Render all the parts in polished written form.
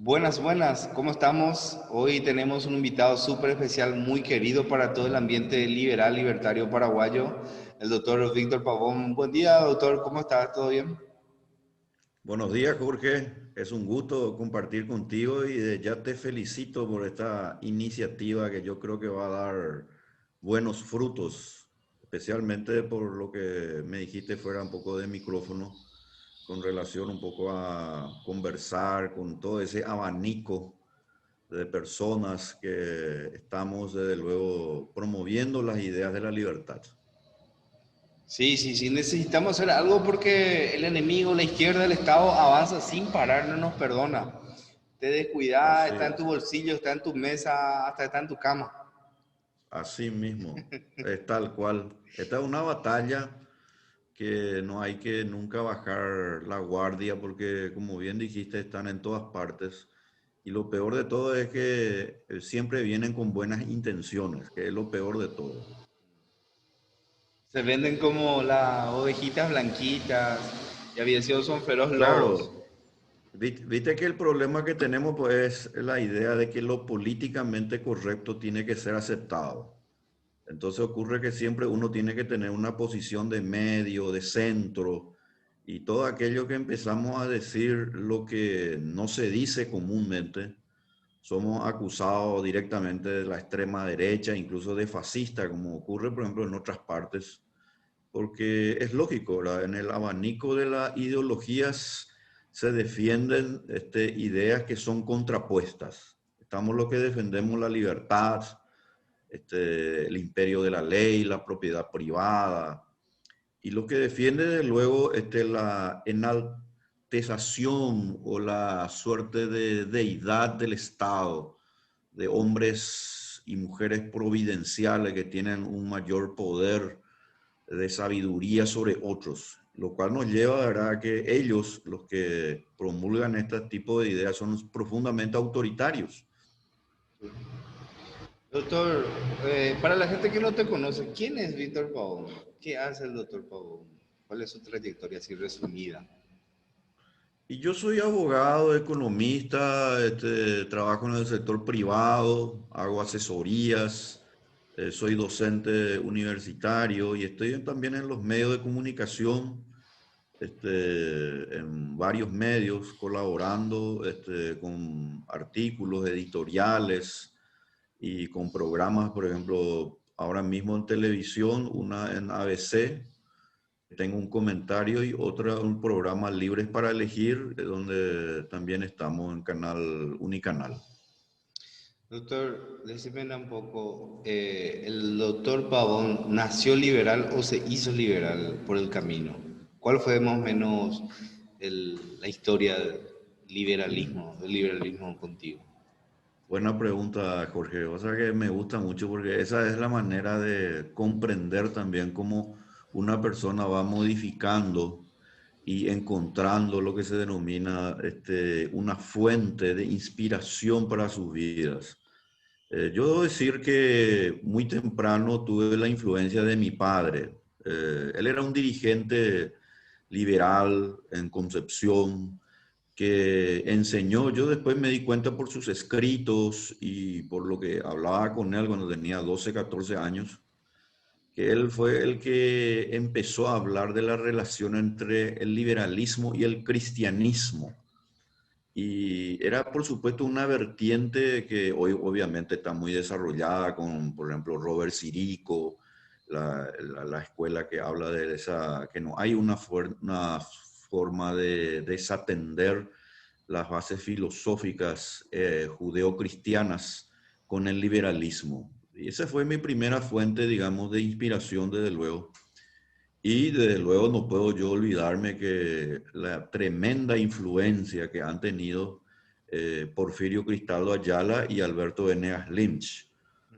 Buenas, buenas, ¿cómo estamos? Hoy tenemos un invitado súper especial, muy querido para todo el ambiente liberal, libertario paraguayo, el doctor Víctor Pavón. Buen día, doctor, ¿cómo estás? ¿Todo bien? Buenos días, Jorge. Es un gusto compartir contigo y ya te felicito por esta iniciativa que yo creo que va a dar buenos frutos, especialmente por lo que me dijiste fuera un poco de micrófono, con relación un poco a conversar con todo ese abanico de personas que estamos desde luego promoviendo las ideas de la libertad. Sí, sí, sí, necesitamos hacer algo porque el enemigo, la izquierda del Estado, avanza sin parar, no nos perdona. Te descuidas, Así está en tu es. bolsillo, está en tu mesa, hasta está en tu cama. Así mismo, es tal cual. Esta es una batalla que no hay que nunca bajar la guardia porque, como bien dijiste, están en todas partes. Y lo peor de todo es que siempre vienen con buenas intenciones, que es lo peor de todo. Se venden como las ovejitas blanquitas y había sido son feroz lobos. Claro, viste que el problema que tenemos pues es la idea de que lo políticamente correcto tiene que ser aceptado. Entonces ocurre que siempre uno tiene que tener una posición de medio, de centro, y todo aquello que empezamos a decir lo que no se dice comúnmente, somos acusados directamente de la extrema derecha, incluso de fascista, como ocurre, por ejemplo, en otras partes, porque es lógico, ¿verdad? En el abanico de las ideologías se defienden ideas que son contrapuestas. Estamos los que defendemos la libertad, el imperio de la ley, la propiedad privada, y lo que defiende de luego la enaltezación o la suerte de deidad del Estado, de hombres y mujeres providenciales que tienen un mayor poder de sabiduría sobre otros, lo cual nos lleva, ¿verdad?, a que ellos, los que promulgan este tipo de ideas, son profundamente autoritarios. Doctor, para la gente que no te conoce, ¿quién es Víctor Pavón? ¿Qué hace el doctor Pavón? ¿Cuál es su trayectoria así resumida? Y yo soy abogado, economista, trabajo en el sector privado, hago asesorías, soy docente universitario y estoy también en los medios de comunicación, en varios medios, colaborando con artículos editoriales y con programas, por ejemplo, ahora mismo en televisión, una en ABC. Tengo un comentario y otra, un programa Libres para Elegir, donde también estamos en canal Unicanal. Doctor, decime un poco, ¿el doctor Pavón nació liberal o se hizo liberal por el camino? ¿Cuál fue más o menos la historia del liberalismo contigo? Buena pregunta, Jorge. O sea que me gusta mucho porque esa es la manera de comprender también cómo una persona va modificando y encontrando lo que se denomina una fuente de inspiración para sus vidas. Yo debo decir que muy temprano tuve la influencia de mi padre. Él era un dirigente liberal en Concepción que enseñó. Yo después me di cuenta por sus escritos y por lo que hablaba con él cuando tenía 12, 14 años, que él fue el que empezó a hablar de la relación entre el liberalismo y el cristianismo. Y era, por supuesto, una vertiente que hoy obviamente está muy desarrollada con, por ejemplo, Robert Sirico, la escuela que habla de esa, que no hay una forma de desatender las bases filosóficas judeocristianas con el liberalismo. Y esa fue mi primera fuente, digamos, de inspiración, desde luego. Y desde luego no puedo yo olvidarme que la tremenda influencia que han tenido Porfirio Cristaldo Ayala y Alberto Venegas Lynch.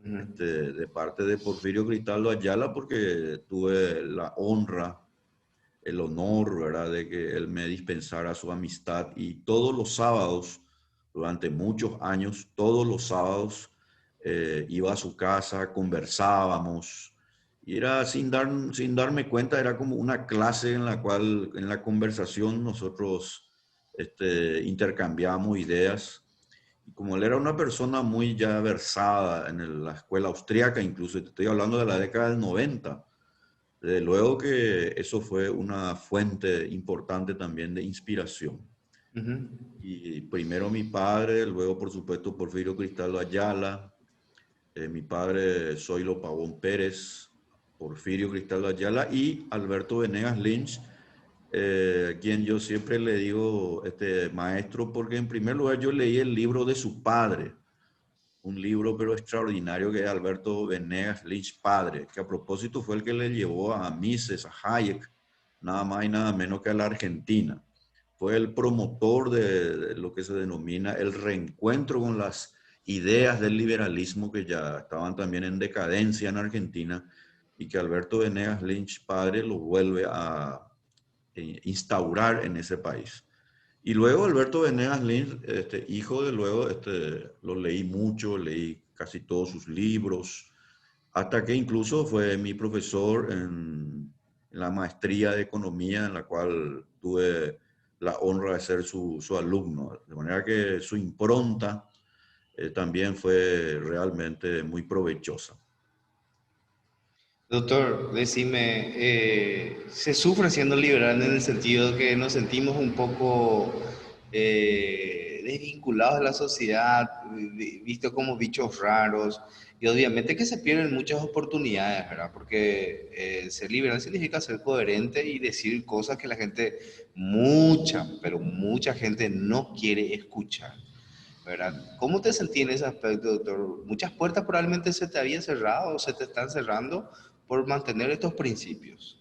Ujú. De parte de Porfirio Cristaldo Ayala, porque tuve la honra, el honor, ¿verdad?, de que él me dispensara su amistad y todos los sábados, durante muchos años, todos los sábados iba a su casa, conversábamos y era sin darme cuenta, era como una clase en la cual en la conversación nosotros intercambiábamos ideas como él era una persona muy ya versada en la escuela austríaca, incluso te estoy hablando de la década del 90, desde luego que eso fue una fuente importante también de inspiración. Ujú. Y primero mi padre, luego por supuesto Porfirio Cristaldo Ayala, mi padre Zoilo Pavón Pérez, Porfirio Cristaldo Ayala y Alberto Venegas Lynch, quien yo siempre le digo maestro, porque en primer lugar yo leí el libro de su padre, un libro pero extraordinario que es Alberto Venegas Lynch padre, que a propósito fue el que le llevó a Mises, a Hayek, nada más y nada menos que a la Argentina. Fue el promotor de lo que se denomina el reencuentro con las ideas del liberalismo que ya estaban también en decadencia en Argentina y que Alberto Venegas Lynch padre lo vuelve a instaurar en ese país. Y luego Alberto Venegas Lynch, hijo de luego, lo leí mucho, leí casi todos sus libros, hasta que incluso fue mi profesor en la maestría de economía, en la cual tuve la honra de ser su alumno. De manera que su impronta también fue realmente muy provechosa. Doctor, decime, ¿se sufre siendo liberal en el sentido de que nos sentimos un poco desvinculados de la sociedad, vistos como bichos raros? Y obviamente que se pierden muchas oportunidades, ¿verdad? Porque ser liberal significa ser coherente y decir cosas que la gente, mucha, pero mucha gente no quiere escuchar, ¿verdad? ¿Cómo te sentí en ese aspecto, doctor? Muchas puertas probablemente se te habían cerrado o se te están cerrando por mantener estos principios.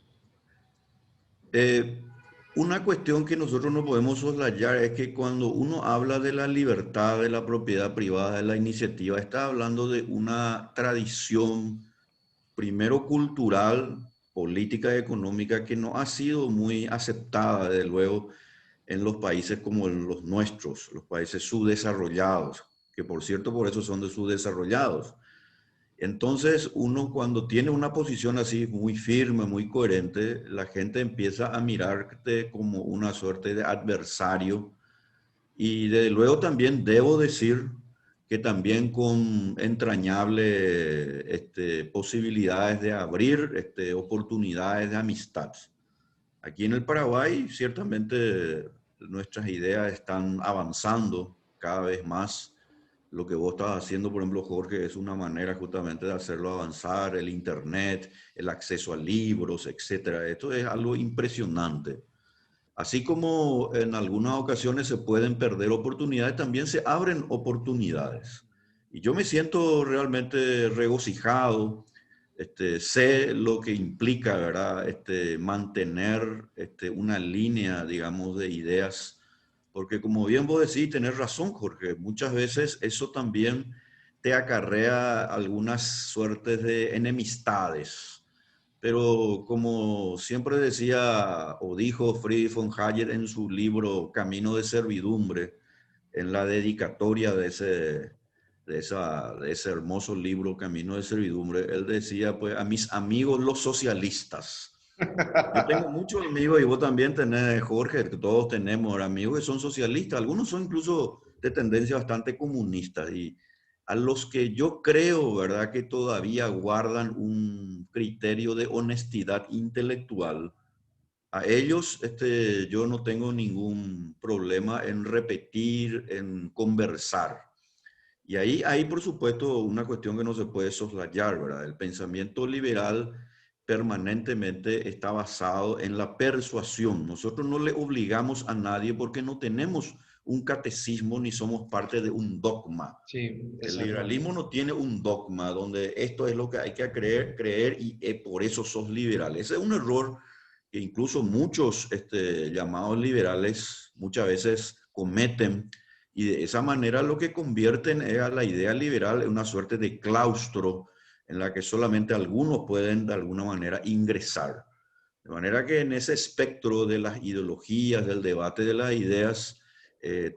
Eh, una cuestión que nosotros no podemos soslayar es que cuando uno habla de la libertad, de la propiedad privada, de la iniciativa, está hablando de una tradición, primero cultural, política y económica, que no ha sido muy aceptada, desde luego, en los países como en los nuestros, los países subdesarrollados, que por cierto por eso son de subdesarrollados. Entonces, uno cuando tiene una posición así muy firme, muy coherente, la gente empieza a mirarte como una suerte de adversario. Y desde luego también debo decir que también con entrañable posibilidades de abrir oportunidades de amistad. Aquí en el Paraguay, ciertamente nuestras ideas están avanzando cada vez más. Lo que vos estás haciendo, por ejemplo, Jorge, es una manera justamente de hacerlo avanzar, el Internet, el acceso a libros, etcétera. Esto es algo impresionante. Así como en algunas ocasiones se pueden perder oportunidades, también se abren oportunidades. Y yo me siento realmente regocijado, sé lo que implica, ¿verdad? Mantener una línea, digamos, de ideas, porque como bien vos decís, tenés razón, Jorge, muchas veces eso también te acarrea algunas suertes de enemistades, pero como siempre decía o dijo Friedrich von Hayek en su libro Camino de Servidumbre, en la dedicatoria de ese hermoso libro Camino de Servidumbre, él decía, pues, a mis amigos los socialistas. Yo tengo muchos amigos y vos también tenés, Jorge, que todos tenemos amigos que son socialistas, algunos son incluso de tendencia bastante comunista y a los que yo creo, ¿verdad?, que todavía guardan un criterio de honestidad intelectual. A ellos yo no tengo ningún problema en repetir, en conversar. Y ahí hay, por supuesto, una cuestión que no se puede soslayar, ¿verdad? El pensamiento liberal permanentemente está basado en la persuasión. Nosotros no le obligamos a nadie porque no tenemos un catecismo ni somos parte de un dogma. Sí, El exactamente. liberalismo no tiene un dogma donde esto es lo que hay que creer y por eso sos liberal. Ese es un error que incluso muchos llamados liberales muchas veces cometen y de esa manera lo que convierten es a la idea liberal en una suerte de claustro en la que solamente algunos pueden de alguna manera ingresar. De manera que en ese espectro de las ideologías, del debate de las ideas,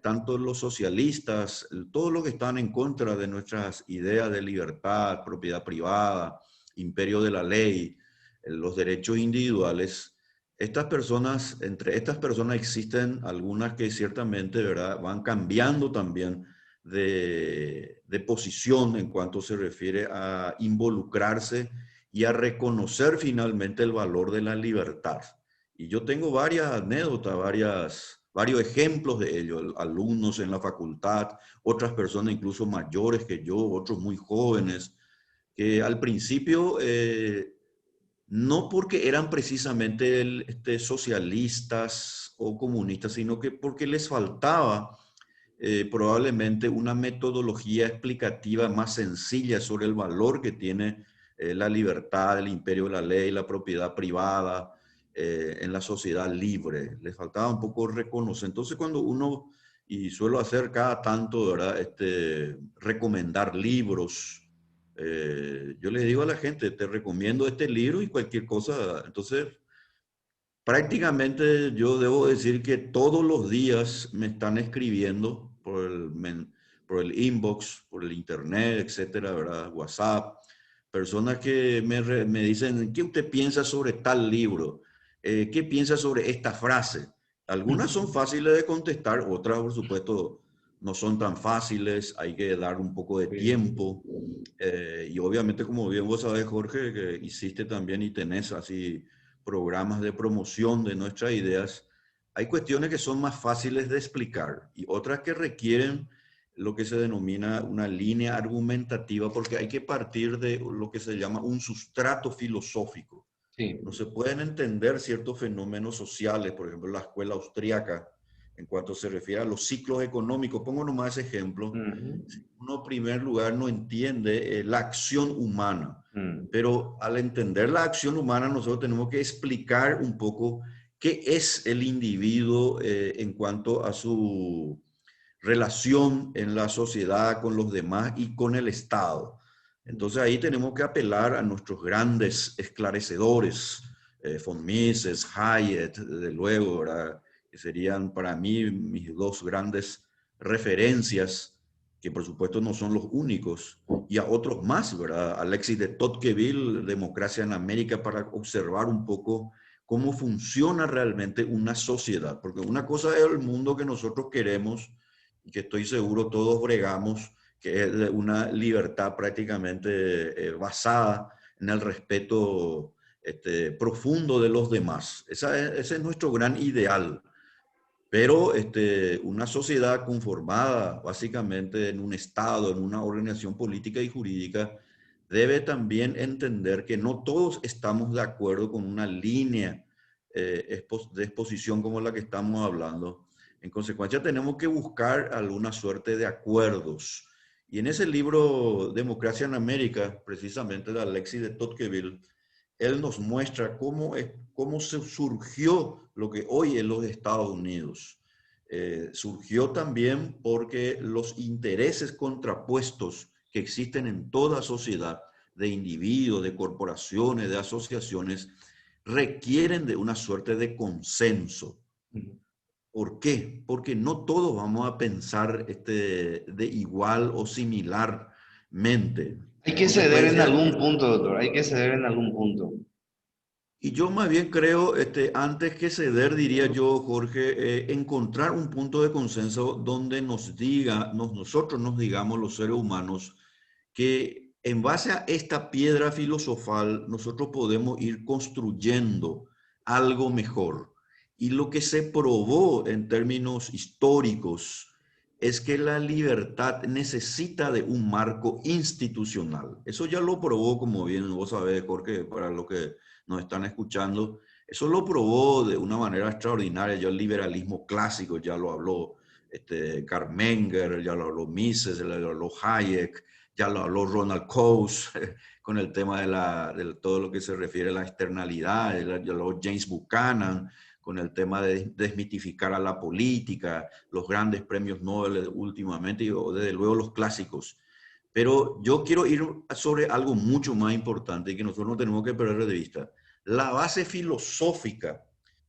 tanto los socialistas, todos los que están en contra de nuestras ideas de libertad, propiedad privada, imperio de la ley, los derechos individuales, estas personas, entre estas personas existen algunas que ciertamente, ¿verdad?, van cambiando también de posición en cuanto se refiere a involucrarse y a reconocer finalmente el valor de la libertad. Y yo tengo varias anécdotas, varios ejemplos de ello, alumnos en la facultad, otras personas incluso mayores que yo, otros muy jóvenes, que al principio, no porque eran precisamente socialistas o comunistas, sino que porque les faltaba probablemente una metodología explicativa más sencilla sobre el valor que tiene la libertad, el imperio de la ley, la propiedad privada en la sociedad libre. Les faltaba un poco reconocer. Entonces cuando uno, y suelo hacer cada tanto, ¿verdad? Recomendar libros, yo le digo a la gente, te recomiendo este libro y cualquier cosa. Entonces, prácticamente yo debo decir que todos los días me están escribiendo por el inbox, por el internet, etcétera, ¿verdad? WhatsApp. Personas que me dicen, ¿qué usted piensa sobre tal libro? ¿Qué piensa sobre esta frase? Algunas son fáciles de contestar, otras, por supuesto, no son tan fáciles. Hay que dar un poco de tiempo. Y obviamente, como bien vos sabés, Jorge, que hiciste también y tenés así programas de promoción de nuestras ideas, hay cuestiones que son más fáciles de explicar y otras que requieren lo que se denomina una línea argumentativa, porque hay que partir de lo que se llama un sustrato filosófico. Sí. No se pueden entender ciertos fenómenos sociales, por ejemplo, la escuela austríaca, en cuanto se refiere a los ciclos económicos. Pongo nomás ese ejemplo. Uno, en primer lugar, no entiende la acción humana. Pero al entender la acción humana, nosotros tenemos que explicar un poco qué es el individuo en cuanto a su relación en la sociedad con los demás y con el Estado. Entonces ahí tenemos que apelar a nuestros grandes esclarecedores, von Mises, Hayek, desde luego, ¿verdad? Que serían para mí mis dos grandes referencias, que por supuesto no son los únicos, y a otros más, ¿verdad? Alexis de Tocqueville, Democracia en América, para observar un poco cómo funciona realmente una sociedad, porque una cosa es el mundo que nosotros queremos y que estoy seguro todos bregamos, que es una libertad prácticamente basada en el respeto profundo de los demás. Ese es nuestro gran ideal. Pero una sociedad conformada básicamente en un Estado, en una organización política y jurídica, debe también entender que no todos estamos de acuerdo con una línea de exposición como la que estamos hablando. En consecuencia, tenemos que buscar alguna suerte de acuerdos. Y en ese libro, Democracia en América, precisamente de Alexis de Tocqueville, él nos muestra cómo se surgió lo que hoy es los Estados Unidos. Surgió también porque los intereses contrapuestos que existen en toda sociedad, de individuos, de corporaciones, de asociaciones, requieren de una suerte de consenso. ¿Por qué? Porque no todos vamos a pensar de igual o similarmente. Hay que ceder en algún punto, doctor. Hay que ceder en algún punto. Y yo más bien creo, antes que ceder, diría yo, Jorge, encontrar un punto de consenso donde nosotros nos digamos los seres humanos que en base a esta piedra filosofal nosotros podemos ir construyendo algo mejor. Y lo que se probó en términos históricos es que la libertad necesita de un marco institucional. Eso ya lo probó, como bien vos sabés, Jorge, para lo que nos están escuchando. Eso lo probó de una manera extraordinaria. Ya el liberalismo clásico ya lo habló Karl Menger, ya lo habló Mises, ya lo habló Hayek, ya lo habló Ronald Coase con el tema de todo lo que se refiere a la externalidad, ya lo habló James Buchanan con el tema de desmitificar a la política, los grandes premios Nobel últimamente y desde luego los clásicos. Pero yo quiero ir sobre algo mucho más importante y que nosotros no tenemos que perder de vista. La base filosófica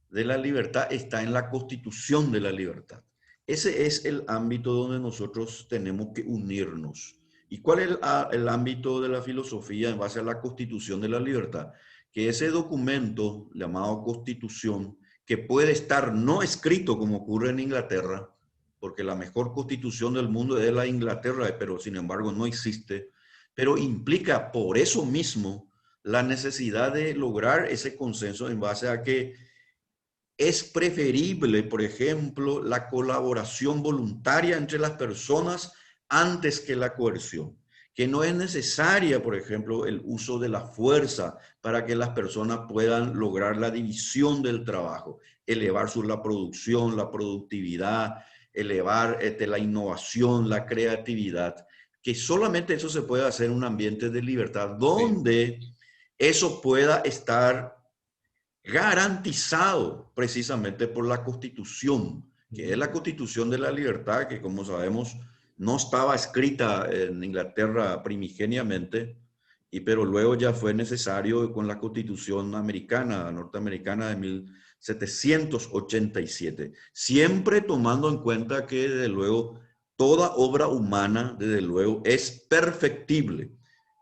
de la libertad está en la constitución de la libertad. Ese es el ámbito donde nosotros tenemos que unirnos. ¿Y cuál es el ámbito de la filosofía en base a la constitución de la libertad? Que ese documento llamado constitución, que puede estar no escrito como ocurre en Inglaterra, porque la mejor constitución del mundo es la de Inglaterra, pero sin embargo no existe, pero implica por eso mismo la necesidad de lograr ese consenso en base a que es preferible, por ejemplo, la colaboración voluntaria entre las personas antes que la coerción, que no es necesaria, por ejemplo, el uso de la fuerza para que las personas puedan lograr la división del trabajo, elevar la producción, la productividad, elevar la innovación, la creatividad, que solamente eso se puede hacer en un ambiente de libertad Sí. donde eso pueda estar garantizado precisamente por la Constitución, que es la Constitución de la Libertad, que como sabemos no estaba escrita en Inglaterra primigeniamente, pero luego ya fue necesario con la Constitución americana, norteamericana de 1787, siempre tomando en cuenta que desde luego toda obra humana, desde luego, es perfectible.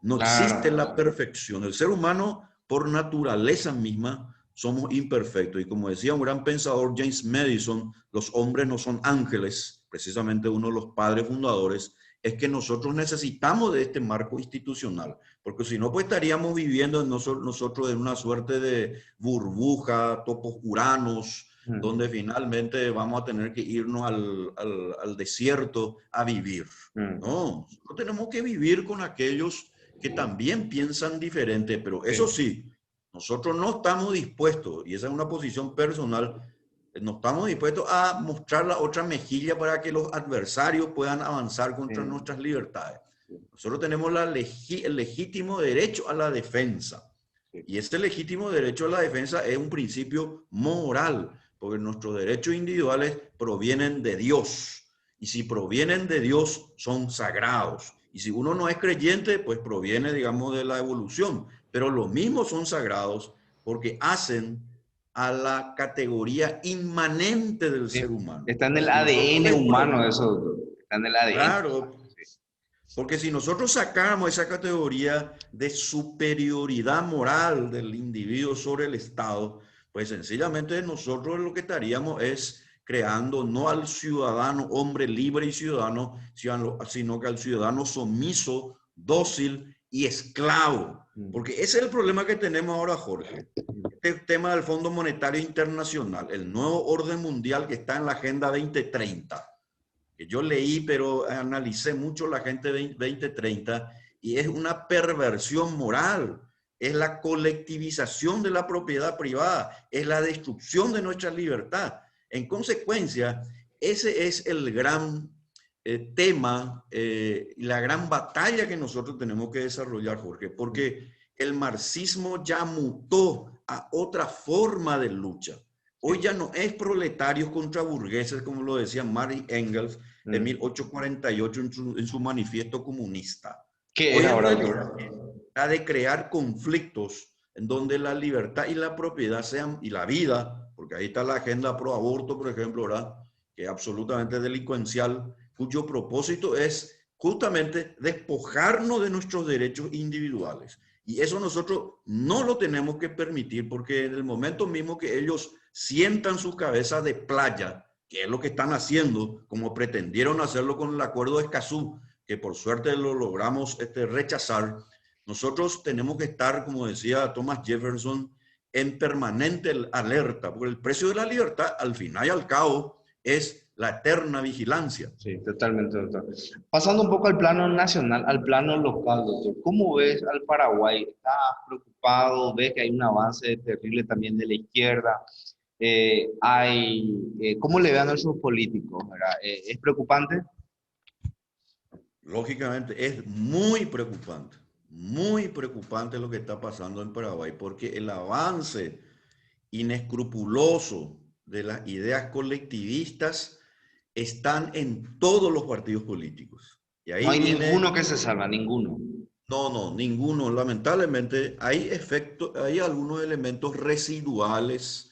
No existe Claro. la perfección. El ser humano, por naturaleza misma, somos imperfectos. Y como decía un gran pensador, James Madison, los hombres no son ángeles, precisamente uno de los padres fundadores, es que nosotros necesitamos de este marco institucional, porque si no, pues estaríamos viviendo nosotros en una suerte de burbuja, topos uranos, donde finalmente vamos a tener que irnos al desierto a vivir. No, nosotros tenemos que vivir con aquellos que también piensan diferente, pero eso Sí, sí, nosotros no estamos dispuestos, y esa es una posición personal, no estamos dispuestos a mostrar la otra mejilla para que los adversarios puedan avanzar contra sí, nuestras libertades. sí, Nosotros tenemos el legítimo derecho a la defensa. sí, Y este legítimo derecho a la defensa es un principio moral, porque nuestros derechos individuales provienen de Dios. Y si provienen de Dios, son sagrados. Y si uno no es creyente, pues proviene, digamos, de la evolución. Pero los mismos son sagrados porque hacen a la categoría inmanente del sí. ser humano. Está en el Si nosotros ADN humano desprovemos, eso, doctor. Está en el ADN humano. claro, Sí, porque si nosotros sacáramos esa categoría de superioridad moral del individuo sobre el Estado, pues sencillamente nosotros lo que estaríamos es creando no al ciudadano hombre libre y ciudadano, sino que al ciudadano sumiso, dócil y esclavo. Porque ese es el problema que tenemos ahora, Jorge. Este tema del Fondo Monetario Internacional, el nuevo orden mundial que está en la Agenda 2030, que yo leí, pero analicé mucho la gente 2030 y es una perversión moral, es la colectivización de la propiedad privada, es la destrucción de nuestra libertad. En consecuencia, ese es el gran tema y la gran batalla que nosotros tenemos que desarrollar, Jorge, porque el marxismo ya mutó a otra forma de lucha. Hoy sí. ya no es proletarios contra burgueses, como lo decía Marx y Engels en 1848 en su manifiesto comunista. ¿Qué es Hoy en ahora, realidad doctor? ha de crear conflictos en donde la libertad y la propiedad sean, y la vida, porque ahí está la agenda pro aborto, por ejemplo, ¿verdad? Que es absolutamente delincuencial, cuyo propósito es justamente despojarnos de nuestros derechos individuales. Y eso nosotros no lo tenemos que permitir porque en el momento mismo que ellos sientan su cabeza de playa, que es lo que están haciendo, como pretendieron hacerlo con el acuerdo de Escazú, que por suerte lo logramos rechazar, nosotros tenemos que estar, como decía Thomas Jefferson, en permanente alerta, porque el precio de la libertad, al final y al cabo, es la eterna vigilancia. Sí, totalmente, doctor. Pasando un poco al plano nacional, al plano local, doctor. ¿Cómo ves al Paraguay? ¿Estás preocupado? ¿Ves que hay un avance terrible también de la izquierda? ¿Cómo le vean a sus políticos? ¿Verdad? ¿Es preocupante? Lógicamente, es muy preocupante lo que está pasando en Paraguay, porque el avance inescrupuloso de las ideas colectivistas están en todos los partidos políticos. Y No ahí hay viene, ninguno que se salva, ninguno. no, ninguno. Lamentablemente, hay algunos elementos residuales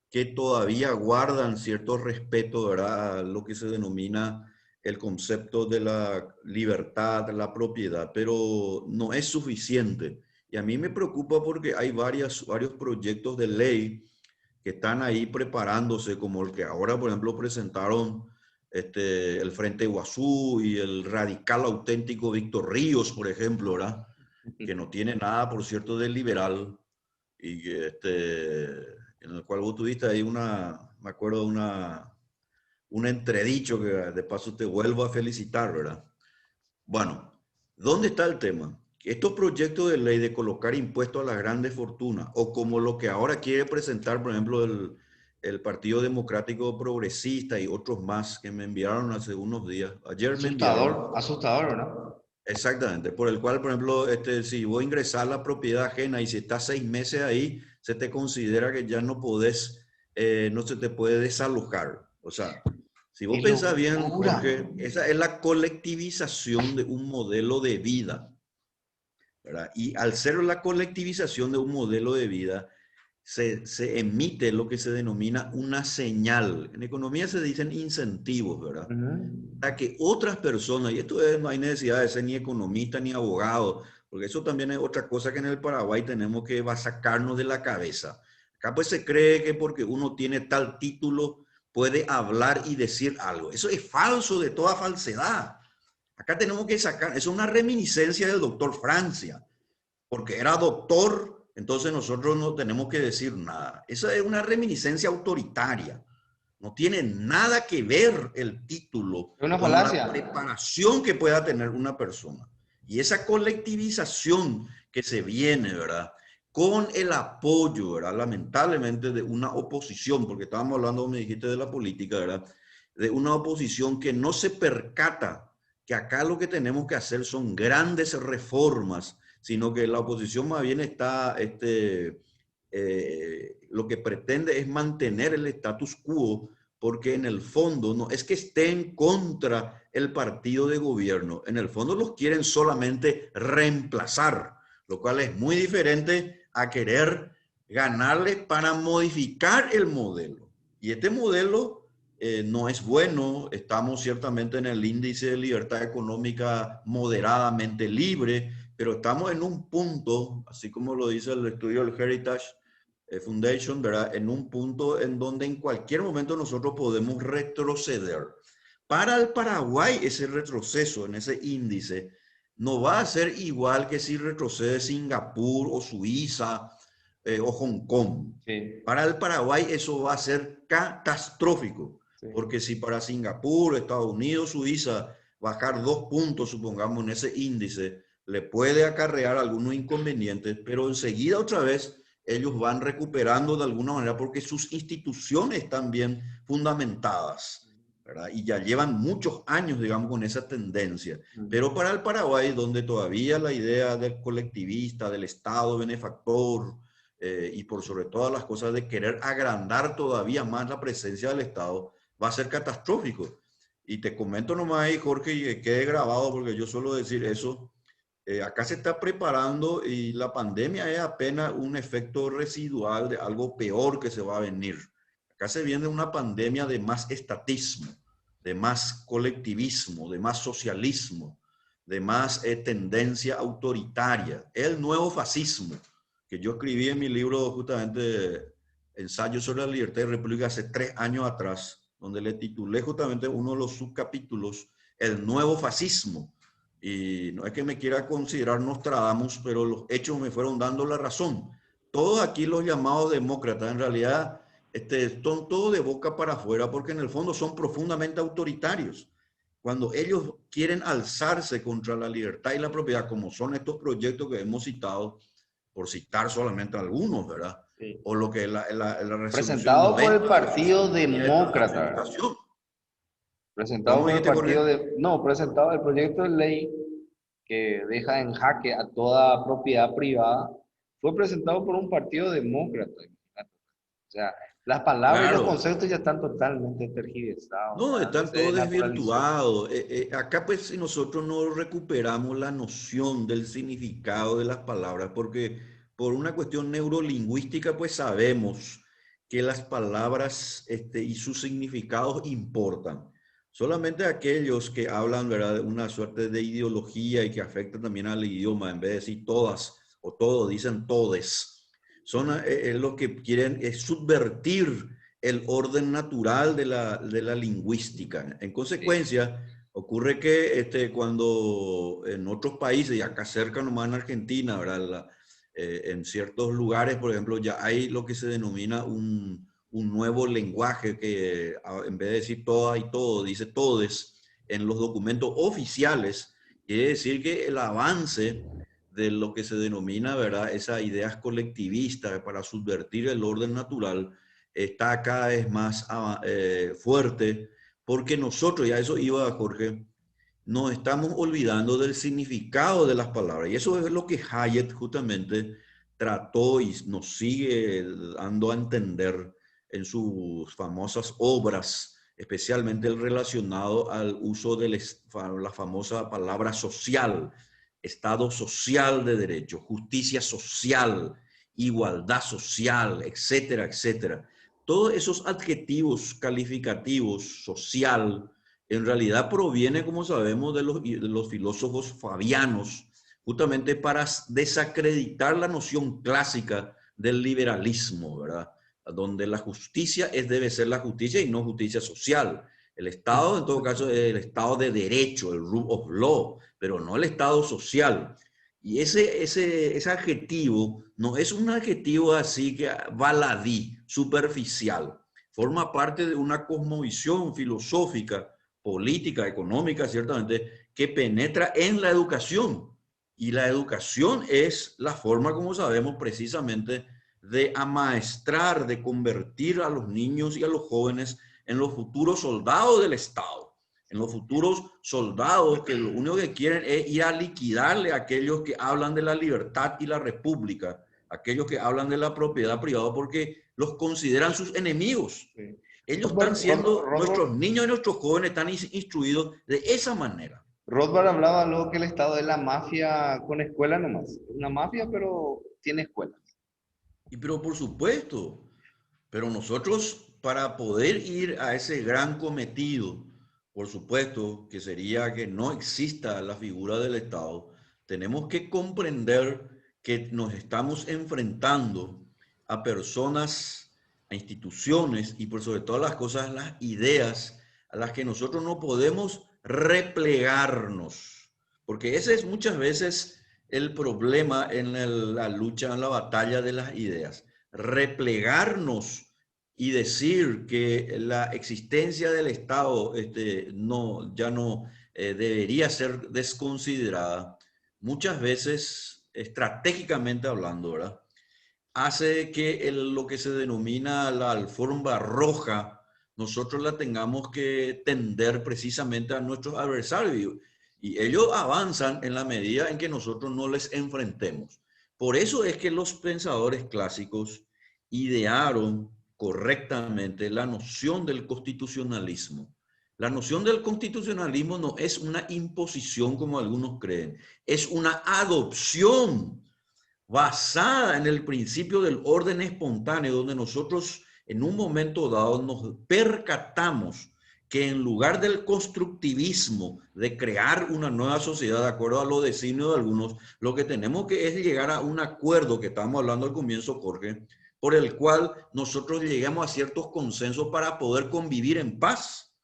que todavía guardan cierto respeto, ¿verdad?, a lo que se denomina el concepto de la libertad, la propiedad, pero no es suficiente. Y a mí me preocupa porque hay varios proyectos de ley que están ahí preparándose, como el que ahora, por ejemplo, presentaron el Frente Iguazú y el radical auténtico Víctor Ríos, por ejemplo, ¿verdad? Que no tiene nada, por cierto, de liberal, y que en el cual vos tuviste ahí me acuerdo, un entredicho que de paso te vuelvo a felicitar, ¿verdad? Bueno, ¿dónde está el tema? Estos proyectos de ley de colocar impuestos a las grandes fortunas, o como lo que ahora quiere presentar, por ejemplo, el Partido Democrático Progresista y otros más que me enviaron hace unos días, ayer me enviaron. Asustador, asustador, ¿verdad? Exactamente, por el cual, por ejemplo, si vos ingresás a la propiedad ajena y si estás 6 meses ahí, se te considera que ya no podés, no se te puede desalojar. O sea, si vos ¡Qué pensás bien, locura! Jorge, esa es la colectivización de un modelo de vida, ¿verdad? Y al ser la colectivización de un modelo de vida, se emite lo que se denomina una señal. En economía se dicen incentivos, ¿verdad? Ujú. Para que otras personas, y esto es, no hay necesidad de ser ni economista ni abogado, porque eso también es otra cosa que en el Paraguay tenemos que sacarnos de la cabeza. Acá pues se cree que porque uno tiene tal título puede hablar y decir algo. Eso es falso, de toda falsedad. Acá tenemos que sacar, es una reminiscencia del doctor Francia, porque era doctor, entonces nosotros no tenemos que decir nada. Esa es una reminiscencia autoritaria. No tiene nada que ver el título Es una con la falacia. preparación que pueda tener una persona. Y esa colectivización que se viene, ¿verdad? Con el apoyo, ¿verdad? Lamentablemente de una oposición, porque estábamos hablando, me dijiste, de la política, ¿verdad? De una oposición que no se percata que acá lo que tenemos que hacer son grandes reformas, sino que la oposición más bien está, lo que pretende es mantener el status quo, porque en el fondo no es que estén contra el partido de gobierno, en el fondo los quieren solamente reemplazar, lo cual es muy diferente a querer ganarle para modificar el modelo. Y este modelo no es bueno, estamos ciertamente en el índice de libertad económica moderadamente libre, pero estamos en un punto, así como lo dice el estudio del Heritage Foundation, ¿verdad? En un punto en donde en cualquier momento nosotros podemos retroceder. Para el Paraguay, ese retroceso en ese índice no va a ser igual que si retrocede Singapur o Suiza o Hong Kong. Sí, Para el Paraguay eso va a ser catastrófico, sí. porque si para Singapur, Estados Unidos, Suiza, bajar 2 puntos, supongamos, en ese índice, le puede acarrear algunos inconvenientes, pero enseguida otra vez ellos van recuperando de alguna manera porque sus instituciones están bien fundamentadas, ¿verdad? Y ya llevan muchos años, digamos, con esa tendencia. Pero para el Paraguay, donde todavía la idea del colectivista, del Estado benefactor, y por sobre todas las cosas de querer agrandar todavía más la presencia del Estado, va a ser catastrófico. Y te comento nomás ahí, Jorge, y que quede grabado, porque yo suelo decir eso, acá se está preparando y la pandemia es apenas un efecto residual de algo peor que se va a venir. Acá se viene una pandemia de más estatismo, de más colectivismo, de más socialismo, de más tendencia autoritaria. El nuevo fascismo, que yo escribí en mi libro justamente Ensayo sobre la libertad y república hace 3 años atrás, donde le titulé justamente uno de los subcapítulos, El nuevo fascismo. Y no es que me quiera considerar Nostradamus, pero los hechos me fueron dando la razón. Todos aquí los llamados demócratas, en realidad, son todos de boca para afuera, porque en el fondo son profundamente autoritarios. Cuando ellos quieren alzarse contra la libertad y la propiedad, como son estos proyectos que hemos citado, por citar solamente algunos, ¿verdad? Sí. O lo que es la resolución Presentado por 90 el de la Partido Comisión Unitaria de Demócrata. Educación. Presentado ¿Cómo por el dijiste, partido Jorge? de... No, presentado el proyecto de ley que deja en jaque a toda propiedad privada. Fue presentado por un partido demócrata. Imagínate. O sea, las palabras y los Claro. conceptos ya están totalmente tergiversados. No, Ya están se todos desnaturalizó. desvirtuados. Acá pues si nosotros no recuperamos la noción del significado de las palabras, porque por una cuestión neurolingüística pues sabemos que las palabras y sus significados importan. Solamente aquellos que hablan, ¿verdad?, de una suerte de ideología y que afecta también al idioma, en vez de decir todas o todo, dicen todes, son los que quieren subvertir el orden natural de la lingüística. En Sí, consecuencia, ocurre que cuando en otros países, y acá cerca nomás en Argentina, ¿verdad? En ciertos lugares, por ejemplo, ya hay lo que se denomina un nuevo lenguaje que en vez de decir toda y todo, dice todes en los documentos oficiales. Quiere decir que el avance de lo que se denomina, ¿verdad?, esas ideas colectivistas para subvertir el orden natural está cada vez más fuerte, porque nosotros, ya eso iba Jorge, nos estamos olvidando del significado de las palabras. Y eso es lo que Hayek justamente trató y nos sigue dando a entender en sus famosas obras, especialmente el relacionado al uso de la famosa palabra social, Estado social de derecho, justicia social, igualdad social, etcétera, etcétera. Todos esos adjetivos calificativos, social, en realidad proviene, como sabemos, de los filósofos fabianos, justamente para desacreditar la noción clásica del liberalismo, ¿verdad? Donde la justicia debe ser la justicia y no justicia social. El Estado, en todo caso, es el Estado de derecho, el rule of law, pero no el Estado social. Y ese adjetivo no es un adjetivo así que baladí, superficial. Forma parte de una cosmovisión filosófica, política, económica, ciertamente, que penetra en la educación. Y la educación es la forma, como sabemos, precisamente de amaestrar, de convertir a los niños y a los jóvenes en los futuros soldados del Estado, en los futuros soldados que lo único que quieren es ir a liquidarle a aquellos que hablan de la libertad y la república, aquellos que hablan de la propiedad privada porque los consideran sus enemigos. sí. Ellos están Rothbard, siendo, nuestros Rothbard, niños y nuestros jóvenes están instruidos de esa manera. Rothbard hablaba luego que el Estado es la mafia con escuela nomás. Una mafia, pero tiene escuela. Y pero por supuesto, pero nosotros para poder ir a ese gran cometido, por supuesto, que sería que no exista la figura del Estado, tenemos que comprender que nos estamos enfrentando a personas, a instituciones y por sobre todas las cosas, las ideas a las que nosotros no podemos replegarnos. Porque ese es muchas veces el problema en la lucha, en la batalla de las ideas. Replegarnos y decir que la existencia del Estado ya no debería ser desconsiderada, muchas veces, estratégicamente hablando, ¿verdad?, hace que lo que se denomina la alfombra roja, nosotros la tengamos que tender precisamente a nuestros adversarios. Y ellos avanzan en la medida en que nosotros no les enfrentemos. Por eso es que los pensadores clásicos idearon correctamente la noción del constitucionalismo. La noción del constitucionalismo no es una imposición como algunos creen, es una adopción basada en el principio del orden espontáneo, donde nosotros en un momento dado nos percatamos que en lugar del constructivismo de crear una nueva sociedad de acuerdo a los designios de algunos, lo que tenemos que es llegar a un acuerdo que estábamos hablando al comienzo, Jorge, por el cual nosotros lleguemos a ciertos consensos para poder convivir en paz,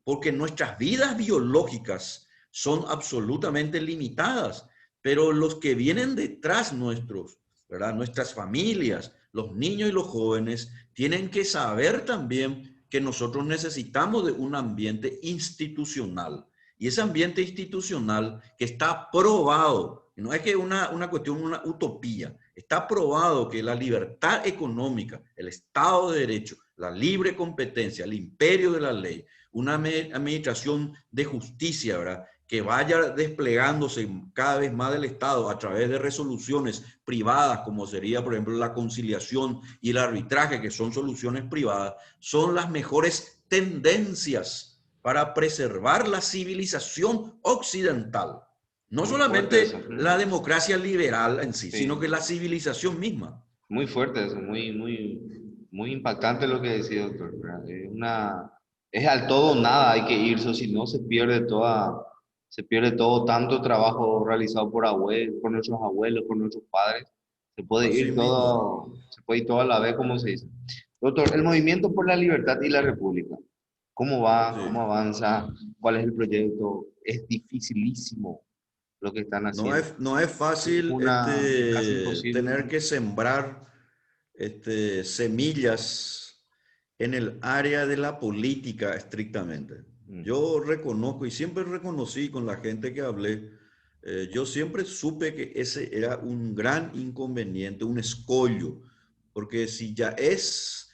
porque nuestras vidas biológicas son absolutamente limitadas, pero los que vienen detrás nuestros, ¿verdad? Nuestras familias, los niños y los jóvenes, tienen que saber también que nosotros necesitamos de un ambiente institucional. Y ese ambiente institucional que está probado, no es que una cuestión, una utopía, está probado que la libertad económica, el Estado de Derecho, la libre competencia, el imperio de la ley, una administración de justicia, ¿verdad?, que vaya desplegándose cada vez más del Estado a través de resoluciones privadas, como sería, por ejemplo, la conciliación y el arbitraje, que son soluciones privadas, son las mejores tendencias para preservar la civilización occidental. No Muy fuerte eso. solamente la democracia liberal en sí, sino que Sí, la civilización misma. muy fuerte eso, muy impactante lo que decía, doctor. ¿Verdad? Es al todo o nada, hay que irse, o si no se pierde todo tanto trabajo realizado por nuestros abuelos, por nuestros padres. Se puede Así ir mismo. todo, se puede ir todo a la vez, como se dice. Doctor, el Movimiento por la Libertad y la República, ¿cómo va? Sí. ¿Cómo avanza? ¿Cuál es el proyecto? Es dificilísimo lo que están haciendo. No es fácil Es casi imposible. tener que sembrar semillas en el área de la política estrictamente. Mm, Yo reconozco y siempre reconocí con la gente que hablé, yo siempre supe que ese era un gran inconveniente, un escollo, porque si ya es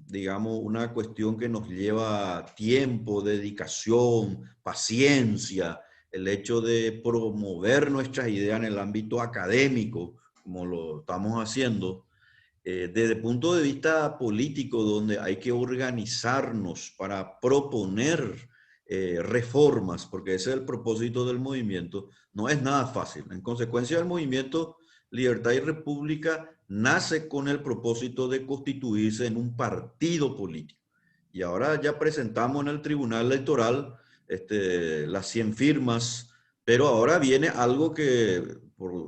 digamos, una cuestión que nos lleva tiempo, dedicación, paciencia, el hecho de promover nuestras ideas en el ámbito académico, como lo estamos haciendo, desde el punto de vista político, donde hay que organizarnos para proponer reformas, porque ese es el propósito del movimiento, no es nada fácil. En consecuencia, el movimiento Libertad y República nace con el propósito de constituirse en un partido político. Y ahora ya presentamos en el Tribunal Electoral las 100 firmas, pero ahora viene algo que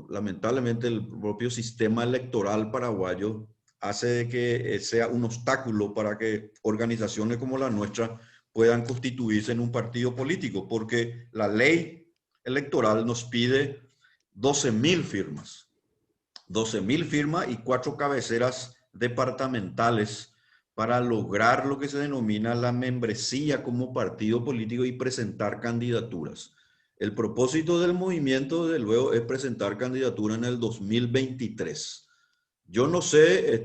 lamentablemente el propio sistema electoral paraguayo hace de que sea un obstáculo para que organizaciones como la nuestra puedan constituirse en un partido político, porque la ley electoral nos pide 12.000 firmas. 12.000 firmas y 4 cabeceras departamentales para lograr lo que se denomina la membresía como partido político y presentar candidaturas. El propósito del movimiento, desde luego, es presentar candidatura en el 2023. Yo no sé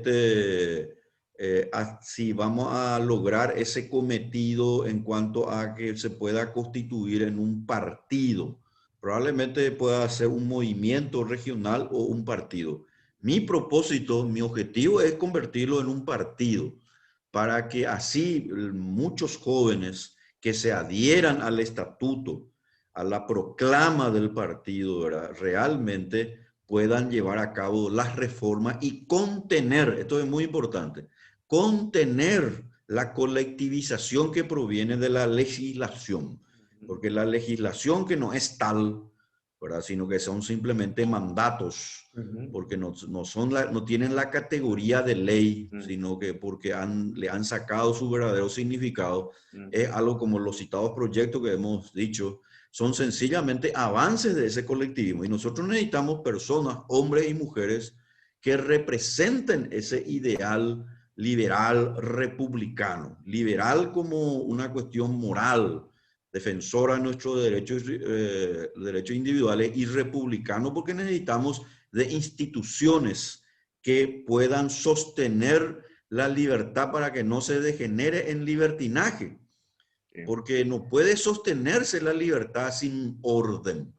si vamos a lograr ese cometido en cuanto a que se pueda constituir en un partido. Probablemente pueda ser un movimiento regional o un partido. Mi propósito, mi objetivo es convertirlo en un partido para que así muchos jóvenes que se adhieran al estatuto, a la proclama del partido, ¿verdad?, realmente puedan llevar a cabo las reformas y contener, esto es muy importante, contener la colectivización que proviene de la legislación, porque la legislación que no es tal, ¿verdad?, sino que son simplemente mandatos, porque no tienen la categoría de ley, sino que porque le han sacado su verdadero significado, es algo como los citados proyectos que hemos dicho, son sencillamente avances de ese colectivismo. Y nosotros necesitamos personas, hombres y mujeres, que representen ese ideal liberal republicano. Liberal como una cuestión moral, defensora de nuestros derechos individuales, y republicano porque necesitamos de instituciones que puedan sostener la libertad para que no se degenere en libertinaje. Porque no puede sostenerse la libertad sin orden.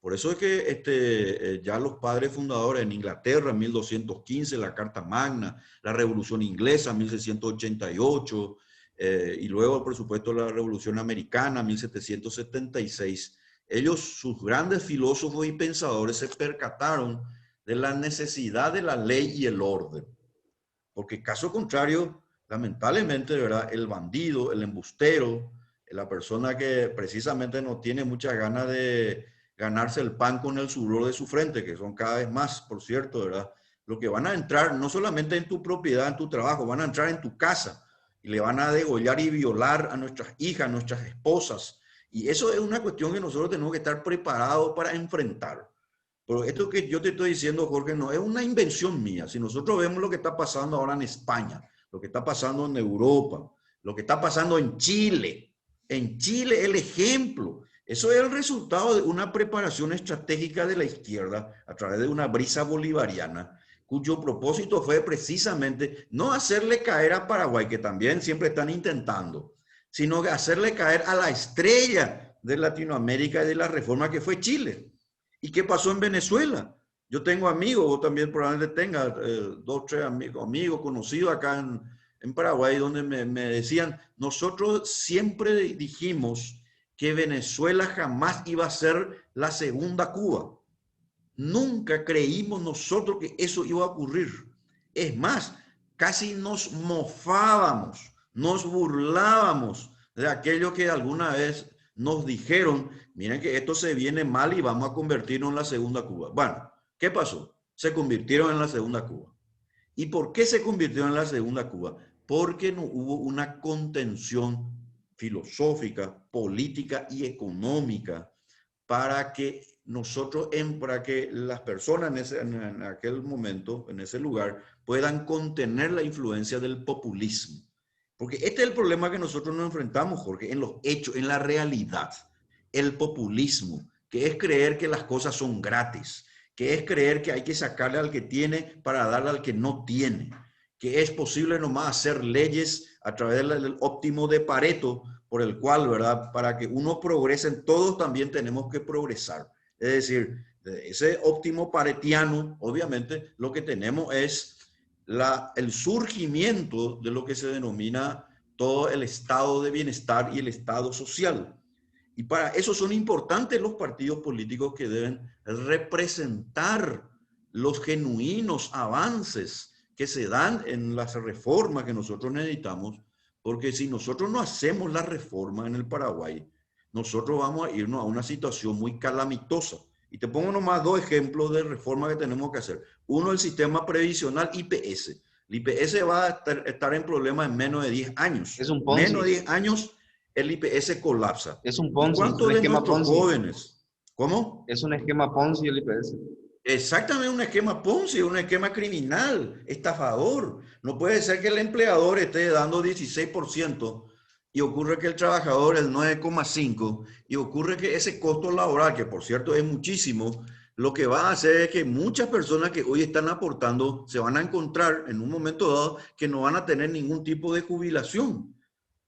Por eso es que ya los padres fundadores en Inglaterra, en 1215, la Carta Magna, la Revolución Inglesa, 1688, y luego, por supuesto, la Revolución Americana, 1776, ellos, sus grandes filósofos y pensadores, se percataron de la necesidad de la ley y el orden. Porque caso contrario, lamentablemente, ¿verdad?, el bandido, el embustero, la persona que precisamente no tiene muchas ganas de ganarse el pan con el sudor de su frente, que son cada vez más, por cierto, ¿verdad?, lo que van a entrar no solamente en tu propiedad, en tu trabajo, van a entrar en tu casa y le van a degollar y violar a nuestras hijas, a nuestras esposas. Y eso es una cuestión que nosotros tenemos que estar preparados para enfrentar. Pero esto que yo te estoy diciendo, Jorge, no es una invención mía. Si nosotros vemos lo que está pasando ahora en España, lo que está pasando en Europa, lo que está pasando en Chile el ejemplo, eso es el resultado de una preparación estratégica de la izquierda a través de una brisa bolivariana, cuyo propósito fue precisamente no hacerle caer a Paraguay, que también siempre están intentando, sino hacerle caer a la estrella de Latinoamérica y de la reforma que fue Chile. ¿Y qué pasó en Venezuela? Yo tengo amigos, vos también probablemente tengas 2 o 3 amigos conocidos acá en Paraguay, donde me decían, nosotros siempre dijimos que Venezuela jamás iba a ser la segunda Cuba. Nunca creímos nosotros que eso iba a ocurrir. Es más, casi nos mofábamos, nos burlábamos de aquello que alguna vez nos dijeron, miren que esto se viene mal y vamos a convertirnos en la segunda Cuba. Bueno, ¿qué pasó? Se convirtieron en la segunda Cuba. ¿Y por qué se convirtió en la segunda Cuba? Porque no hubo una contención filosófica, política y económica para que nosotros, para que las personas en aquel momento, en ese lugar, puedan contener la influencia del populismo. Porque este es el problema que nosotros nos enfrentamos, Jorge, en los hechos, en la realidad. El populismo, que es creer que las cosas son gratis, que es creer que hay que sacarle al que tiene para darle al que no tiene, que es posible nomás hacer leyes a través del óptimo de Pareto, por el cual, ¿verdad? Para que uno progrese, todos también tenemos que progresar. Es decir, de ese óptimo paretiano, obviamente, lo que tenemos es el surgimiento de lo que se denomina todo el estado de bienestar y el estado social. Y para eso son importantes los partidos políticos que deben representar los genuinos avances que se dan en las reformas que nosotros necesitamos, porque si nosotros no hacemos la reforma en el Paraguay, nosotros vamos a irnos a una situación muy calamitosa. Y te pongo nomás dos ejemplos de reforma que tenemos que hacer. Uno, el sistema previsional IPS. El IPS va a estar en problemas en menos de 10 años. Es un Menos Ponzi. de 10 años el IPS colapsa. Es un ¿Y Ponzi, cuántos un de esquema nuestros Ponzi. jóvenes? ¿Cómo? Es un esquema Ponzi el IPS. Exactamente, un esquema Ponzi, un esquema criminal, estafador. No puede ser que el empleador esté dando 16% y ocurre que el trabajador el 9,5% y ocurre que ese costo laboral, que por cierto es muchísimo, lo que va a hacer es que muchas personas que hoy están aportando se van a encontrar en un momento dado que no van a tener ningún tipo de jubilación.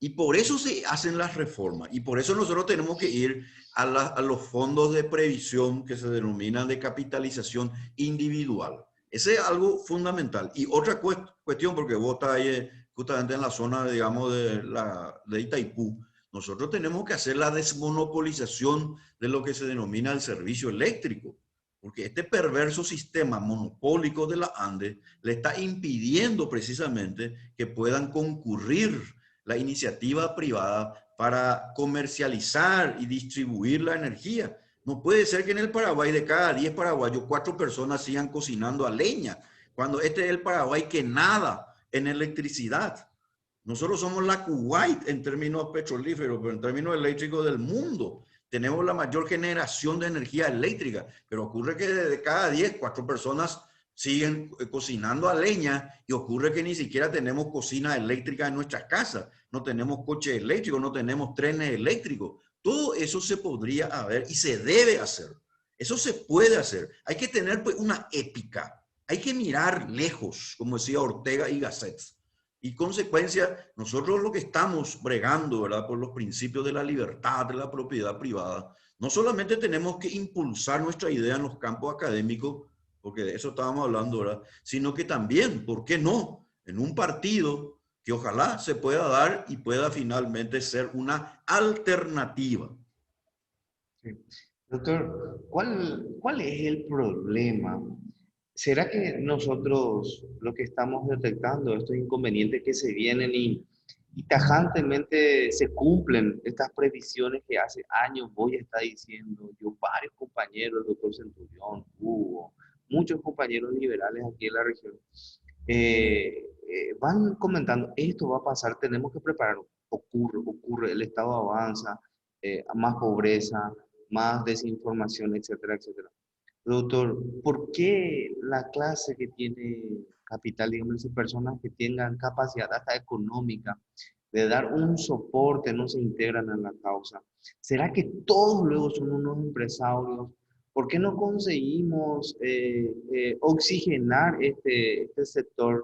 Y por eso se hacen las reformas. Y por eso nosotros tenemos que ir a los fondos de previsión que se denominan de capitalización individual. Ese es algo fundamental. Y otra cuestión, porque vos estás ahí justamente en la zona, digamos, de Itaipú, nosotros tenemos que hacer la desmonopolización de lo que se denomina el servicio eléctrico. Porque este perverso sistema monopólico de la ANDE le está impidiendo precisamente que puedan concurrir la iniciativa privada para comercializar y distribuir la energía. No puede ser que en el Paraguay de cada 10 paraguayos, 4 personas sigan cocinando a leña, cuando este es el Paraguay que nada en electricidad. Nosotros somos la Kuwait en términos petrolíferos, pero en términos eléctricos del mundo. Tenemos la mayor generación de energía eléctrica, pero ocurre que de cada 10, 4 personas siguen cocinando a leña y ocurre que ni siquiera tenemos cocina eléctrica en nuestras casas, no tenemos coches eléctricos, no tenemos trenes eléctricos. Todo eso se podría haber y se debe hacer. Eso se puede hacer. Hay que tener pues, una épica. Hay que mirar lejos, como decía Ortega y Gasset. Y consecuencia, nosotros lo que estamos bregando, ¿verdad? Por los principios de la libertad, de la propiedad privada, no solamente tenemos que impulsar nuestra idea en los campos académicos, porque de eso estábamos hablando, ¿verdad? Sino que también, ¿por qué no? En un partido que ojalá se pueda dar y pueda finalmente ser una alternativa. Sí. Doctor, ¿cuál es el problema? ¿Será que nosotros lo que estamos detectando, estos inconvenientes que se vienen y tajantemente se cumplen estas previsiones que hace años voy a estar diciendo yo, varios compañeros, el doctor Centurión, Hugo, muchos compañeros liberales aquí en la región, van comentando, esto va a pasar, tenemos que prepararnos, ocurre, el Estado avanza, más pobreza, más desinformación, etcétera, etcétera. Doctor, ¿por qué la clase que tiene capital, digamos, esas personas que tengan capacidad hasta económica de dar un soporte no se integran en la causa? ¿Será que todos luego son unos empresarios? ¿Por qué no conseguimos oxigenar este sector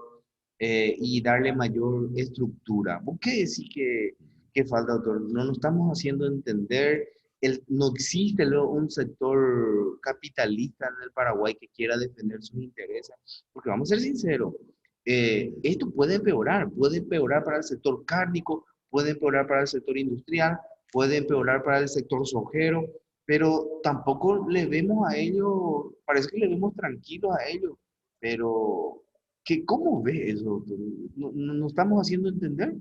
y darle mayor estructura? ¿Vos qué decís que falta, doctor? No nos estamos haciendo entender. No existe luego un sector capitalista en el Paraguay que quiera defender sus intereses. Porque vamos a ser sinceros, esto puede empeorar para el sector cárnico, puede empeorar para el sector industrial, puede empeorar para el sector sojero, pero tampoco le vemos a ellos, parece que le vemos tranquilos a ellos, pero ¿cómo ves eso, doctor? ¿No estamos haciendo entender?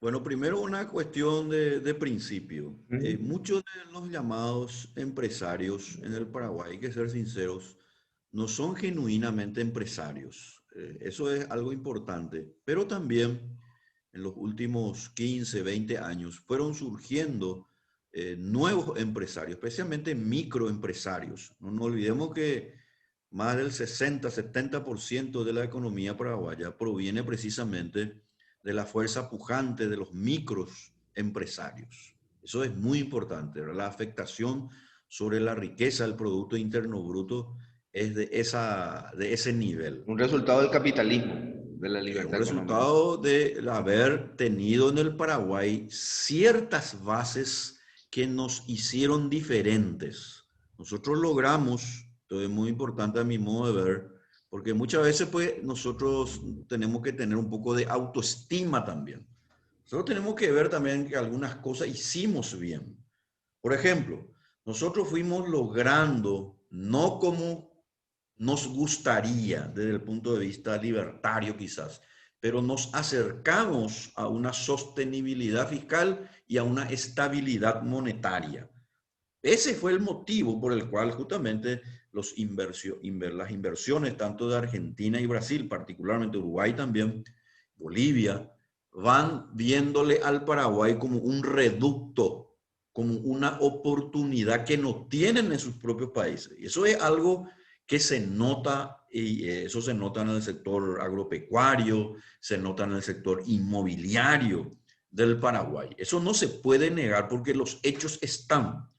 Bueno, primero una cuestión de principio. Ujú. Muchos de los llamados empresarios en el Paraguay, hay que ser sinceros, no son genuinamente empresarios. Eso es algo importante. Pero también en los últimos 15, 20 años fueron surgiendo nuevos empresarios, especialmente microempresarios. No nos olvidemos que más del 60-70% de la economía paraguaya proviene precisamente de la fuerza pujante de los micros empresarios. Eso es muy importante, ¿verdad? La afectación sobre la riqueza del Producto Interno Bruto es de ese nivel. Un resultado del capitalismo, de la Un libertad económica. resultado de haber tenido en el Paraguay ciertas bases que nos hicieron diferentes. Nosotros logramos, esto es muy importante a mi modo de ver, porque muchas veces pues nosotros tenemos que tener un poco de autoestima también. Nosotros tenemos que ver también que algunas cosas hicimos bien. Por ejemplo, nosotros fuimos logrando, no como nos gustaría desde el punto de vista libertario quizás, pero nos acercamos a una sostenibilidad fiscal y a una estabilidad monetaria. Ese fue el motivo por el cual justamente las inversiones tanto de Argentina y Brasil, particularmente Uruguay también, Bolivia, van viéndole al Paraguay como un reducto, como una oportunidad que no tienen en sus propios países. Y eso es algo que se nota, y eso se nota en el sector agropecuario, se nota en el sector inmobiliario del Paraguay. Eso no se puede negar porque los hechos están.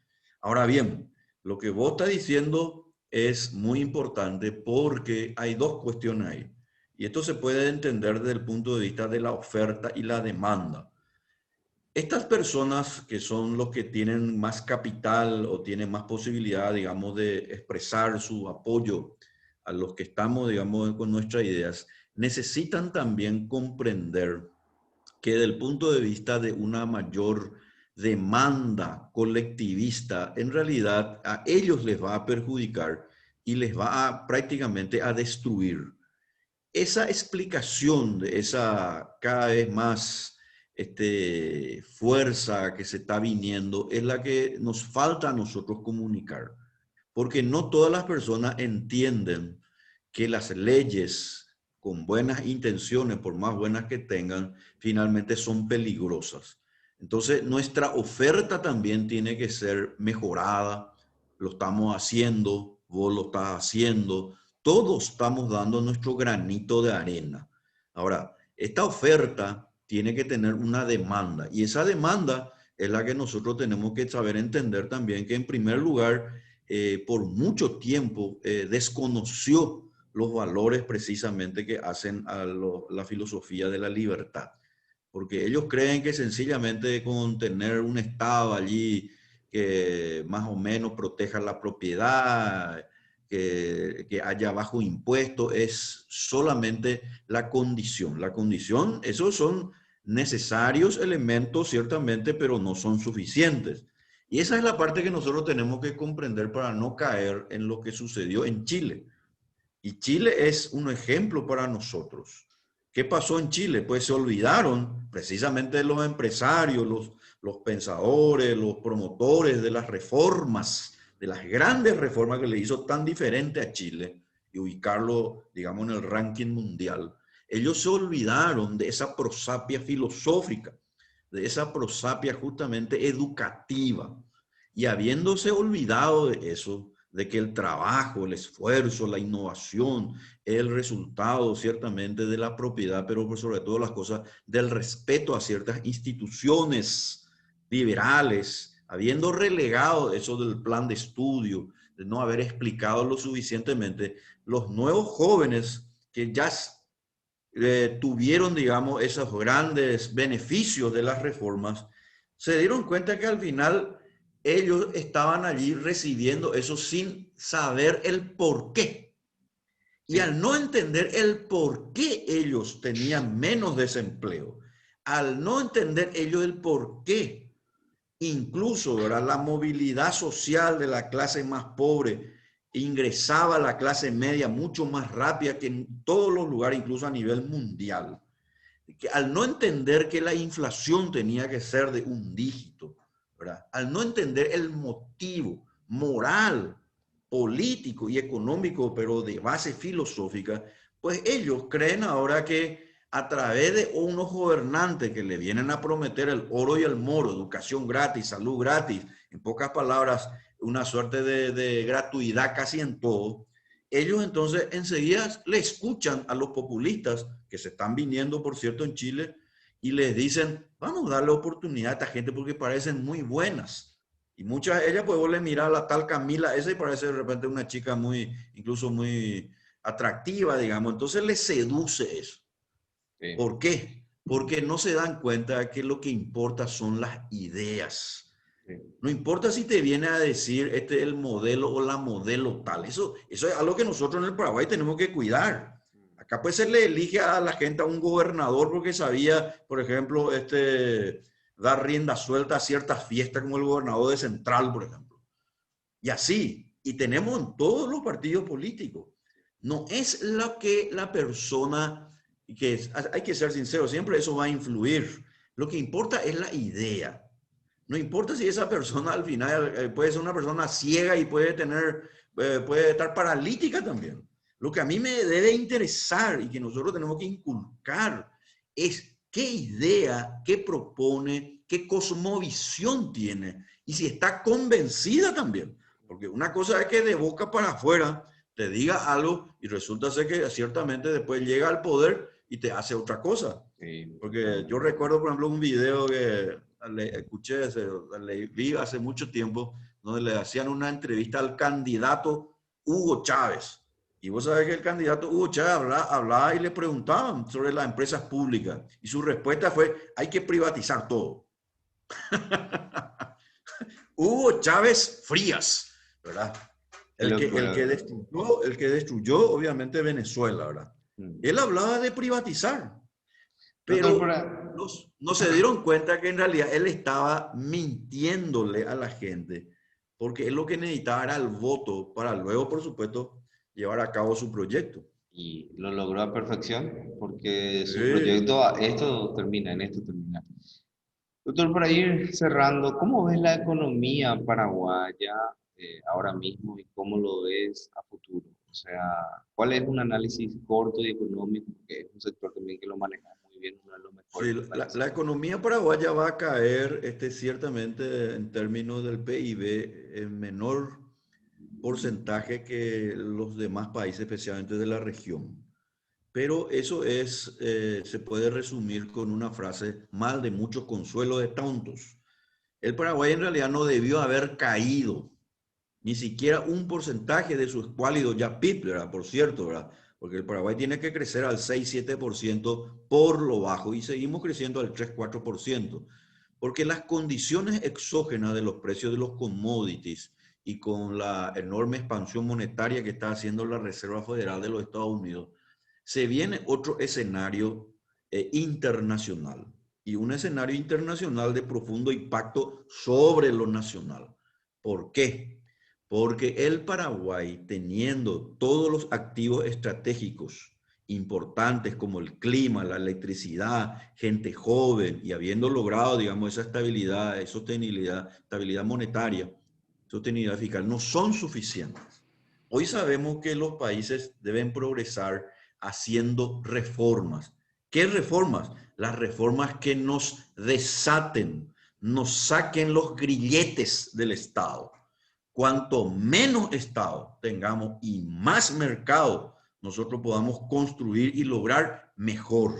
Ahora bien, lo que vos estás diciendo es muy importante porque hay dos cuestiones ahí. Y esto se puede entender desde el punto de vista de la oferta y la demanda. Estas personas que son los que tienen más capital o tienen más posibilidad, digamos, de expresar su apoyo a los que estamos, digamos, con nuestras ideas, necesitan también comprender que desde el punto de vista de una mayor demanda colectivista, en realidad a ellos les va a perjudicar y les va a prácticamente a destruir. Esa explicación de esa cada vez más fuerza que se está viniendo es la que nos falta a nosotros comunicar, porque no todas las personas entienden que las leyes con buenas intenciones, por más buenas que tengan, finalmente son peligrosas. Entonces, nuestra oferta también tiene que ser mejorada. Lo estamos haciendo, vos lo estás haciendo, todos estamos dando nuestro granito de arena. Ahora, esta oferta tiene que tener una demanda y esa demanda es la que nosotros tenemos que saber entender también que en primer lugar, por mucho tiempo desconoció los valores precisamente que hacen a la filosofía de la libertad. Porque ellos creen que sencillamente con tener un Estado allí que más o menos proteja la propiedad, que haya bajo impuesto, es solamente la condición. La condición, esos son necesarios elementos ciertamente, pero no son suficientes. Y esa es la parte que nosotros tenemos que comprender para no caer en lo que sucedió en Chile. Y Chile es un ejemplo para nosotros. ¿Qué pasó en Chile? Pues se olvidaron precisamente de los empresarios, los pensadores, los promotores de las reformas, de las grandes reformas que le hizo tan diferente a Chile y ubicarlo, digamos, en el ranking mundial. Ellos se olvidaron de esa prosapia filosófica, de esa prosapia justamente educativa. Y habiéndose olvidado de eso, de que el trabajo, el esfuerzo, la innovación es el resultado ciertamente de la propiedad, pero por sobre todo las cosas del respeto a ciertas instituciones liberales, habiendo relegado eso del plan de estudio, de no haber explicado lo suficientemente, los nuevos jóvenes que ya tuvieron, digamos, esos grandes beneficios de las reformas, se dieron cuenta que al final ellos estaban allí recibiendo eso sin saber el por qué. Y al no entender el por qué ellos tenían menos desempleo, al no entender ellos el por qué, incluso, ¿verdad?, la movilidad social de la clase más pobre ingresaba a la clase media mucho más rápida que en todos los lugares, incluso a nivel mundial. Que al no entender que la inflación tenía que ser de un dígito, ¿verdad?, al no entender el motivo moral, político y económico, pero de base filosófica, Pues ellos creen ahora que a través de unos gobernantes que le vienen a prometer el oro y el moro, educación gratis, salud gratis, en pocas palabras, una suerte de gratuidad casi en todo, ellos entonces enseguida le escuchan a los populistas que se están viniendo, por cierto, en Chile, y les dicen, vamos a darle oportunidad a esta gente porque parecen muy buenas. Y muchas de ellas, pues vos le mirás a la tal Camila, esa y parece de repente una chica muy, incluso muy atractiva, digamos. Entonces les seduce eso. Sí, ¿Por qué? Porque no se dan cuenta de que lo que importa son las ideas. sí. No importa si te viene a decir este es el modelo o la modelo tal. Eso es algo que nosotros en el Paraguay tenemos que cuidar. Acá pues se le elige a la gente a un gobernador porque sabía, por ejemplo, dar rienda suelta a ciertas fiestas como el gobernador de Central, por ejemplo. Y así. Y tenemos en todos los partidos políticos. No es lo que la persona, hay que ser sincero, siempre eso va a influir. Lo que importa es la idea. No importa si esa persona al final puede ser una persona ciega y puede estar paralítica también. Lo que a mí me debe interesar y que nosotros tenemos que inculcar es qué idea, qué propone, qué cosmovisión tiene y si está convencida también. Porque una cosa es que de boca para afuera te diga algo y resulta ser que ciertamente después llega al poder y te hace otra cosa. Sí, Porque yo recuerdo, por ejemplo, un video que vi hace mucho tiempo, donde le hacían una entrevista al candidato Hugo Chávez. Y vos sabés que el candidato Hugo Chávez hablaba y le preguntaban sobre las empresas públicas. Y su respuesta fue, hay que privatizar todo. Hugo Chávez Frías, ¿verdad? qué locura. El que destruyó, obviamente, Venezuela, ¿verdad? Mm. Él hablaba de privatizar. Doctor, Pero no se dieron cuenta que en realidad él estaba mintiéndole a la gente, porque él lo que necesitaba era el voto para luego, por supuesto, llevar a cabo su proyecto. y lo logró a perfección porque su Sí. proyecto, esto termina, en esto termina. Doctor, para ir cerrando, ¿cómo ves la economía paraguaya ahora mismo y cómo lo ves a futuro? O sea, ¿cuál es un análisis corto y económico? Porque es un sector también que lo maneja muy bien, uno de los mejores, Sí, me parece. la economía paraguaya va a caer ciertamente en términos del PIB en menor porcentaje que los demás países, especialmente de la región. Pero eso se puede resumir con una frase, mal de mucho consuelo de tontos. El Paraguay en realidad no debió haber caído ni siquiera un porcentaje de su escuálido ya PIB, ¿verdad? Por cierto, ¿verdad? Porque el Paraguay tiene que crecer al 6-7% por lo bajo y seguimos creciendo al 3-4%, porque las condiciones exógenas de los precios de los commodities y con la enorme expansión monetaria que está haciendo la Reserva Federal de los Estados Unidos, se viene otro escenario internacional y un escenario internacional de profundo impacto sobre lo nacional. ¿Por qué? Porque el Paraguay, teniendo todos los activos estratégicos importantes como el clima, la electricidad, gente joven y habiendo logrado, digamos, esa estabilidad, sostenibilidad, estabilidad monetaria, sostenibilidad fiscal, no son suficientes. Hoy sabemos que los países deben progresar haciendo reformas. ¿Qué reformas? Las reformas que nos desaten, nos saquen los grilletes del Estado. Cuanto menos Estado tengamos y más mercado nosotros podamos construir y lograr, mejor.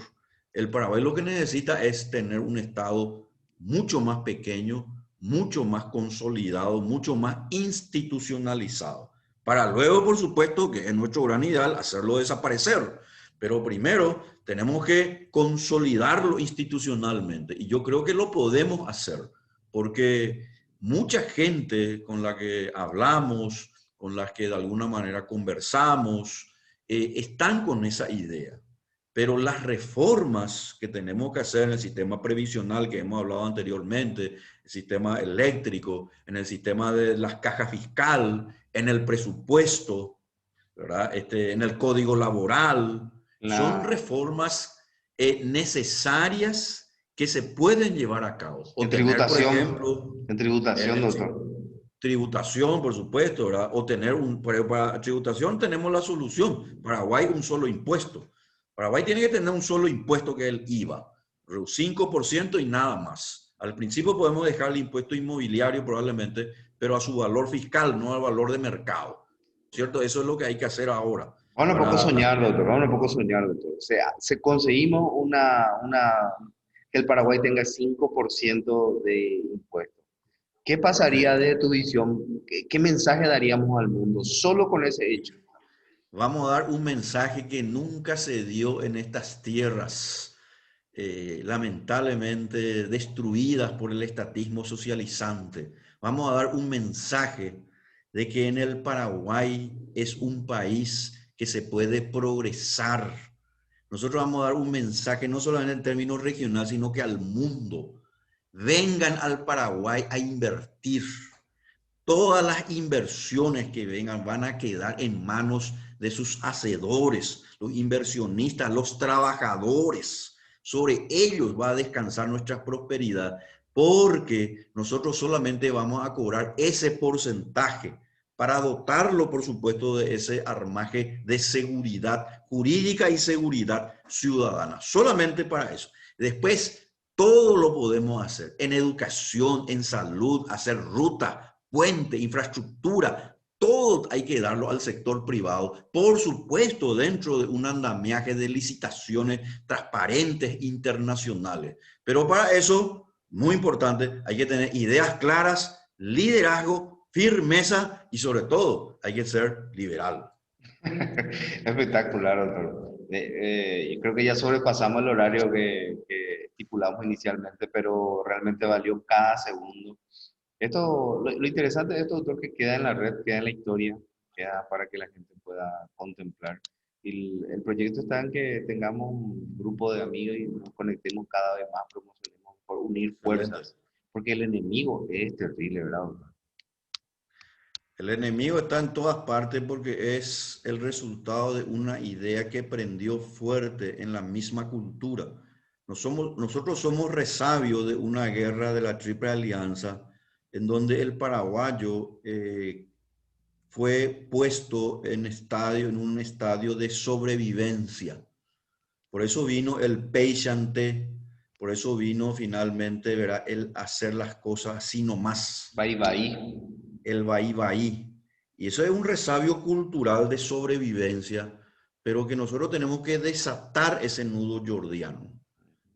El Paraguay lo que necesita es tener un Estado mucho más pequeño, mucho más consolidado, mucho más institucionalizado. Para luego, por supuesto, que es nuestro gran ideal, hacerlo desaparecer. Pero primero tenemos que consolidarlo institucionalmente. Y yo creo que lo podemos hacer, porque mucha gente con la que hablamos, con las que de alguna manera conversamos, están con esa idea. Pero las reformas que tenemos que hacer en el sistema previsional que hemos hablado anteriormente, el sistema eléctrico, en el sistema de las cajas fiscal, en el presupuesto, ¿verdad? En el código laboral, son La, reformas necesarias que se pueden llevar a cabo. O en tener, por ejemplo, tributación, doctor. Tributación, por supuesto, ¿verdad? O tener para tributación tenemos la solución. Paraguay, un solo impuesto. Paraguay tiene que tener un solo impuesto que es el IVA, 5% y nada más. Al principio podemos dejar el impuesto inmobiliario probablemente, pero a su valor fiscal, no al valor de mercado. ¿Cierto? Eso es lo que hay que hacer ahora. Vamos a poco Para soñar, doctor, vamos a poco soñar, doctor. O sea, se conseguimos que el Paraguay tenga 5% de impuestos. ¿Qué pasaría de tu visión? ¿Qué mensaje daríamos al mundo solo con ese hecho? Vamos a dar un mensaje que nunca se dio en estas tierras, lamentablemente destruidas por el estatismo socializante. Vamos a dar un mensaje de que en el Paraguay es un país que se puede progresar. Nosotros vamos a dar un mensaje no solamente en términos regional, sino que al mundo. Vengan al Paraguay a invertir. Todas las inversiones que vengan van a quedar en manos de sus hacedores, los inversionistas, los trabajadores. Sobre ellos va a descansar nuestra prosperidad, porque nosotros solamente vamos a cobrar ese porcentaje para dotarlo, por supuesto, de ese armaje de seguridad jurídica y seguridad ciudadana. Solamente para eso. Después, todo lo podemos hacer en educación, en salud, hacer ruta, puente, infraestructura, todo hay que darlo al sector privado, por supuesto, dentro de un andamiaje de licitaciones transparentes internacionales. Pero para eso, muy importante, hay que tener ideas claras, liderazgo, firmeza y sobre todo hay que ser liberal. Espectacular, doctor. Yo creo que ya sobrepasamos el horario que estipulamos inicialmente, pero realmente valió cada segundo. Lo interesante de esto, doctor, que queda en la red, queda en la historia, queda para que la gente pueda contemplar. Y el proyecto está en que tengamos un grupo de amigos y nos conectemos cada vez más, promocionemos por unir Excelente. fuerzas, porque el enemigo es terrible, ¿verdad, doctor? El enemigo está en todas partes porque es el resultado de una idea que prendió fuerte en la misma cultura. Nosotros somos resabios de una guerra de la Triple Alianza en donde el paraguayo fue puesto en un estadio de sobrevivencia. Por eso vino el peixante, por eso vino finalmente, ¿verdad?, el hacer las cosas así nomás, Bye bye. el vaí vaí. Y eso es un resabio cultural de sobrevivencia, pero que nosotros tenemos que desatar ese nudo jordiano.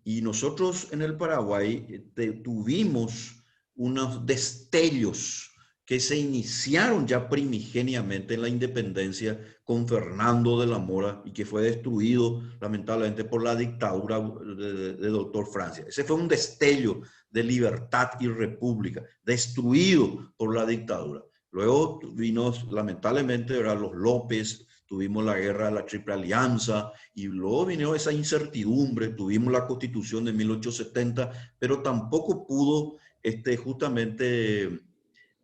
Y nosotros en el Paraguay tuvimos unos destellos que se iniciaron ya primigeniamente en la independencia con Fernando de la Mora y que fue destruido lamentablemente por la dictadura de doctor Francia. Ese fue un destello de libertad y república, destruido por la dictadura. Luego vino lamentablemente, ¿verdad?, los López, tuvimos la guerra de la Triple Alianza y luego vino esa incertidumbre, tuvimos la Constitución de 1870, pero tampoco pudo justamente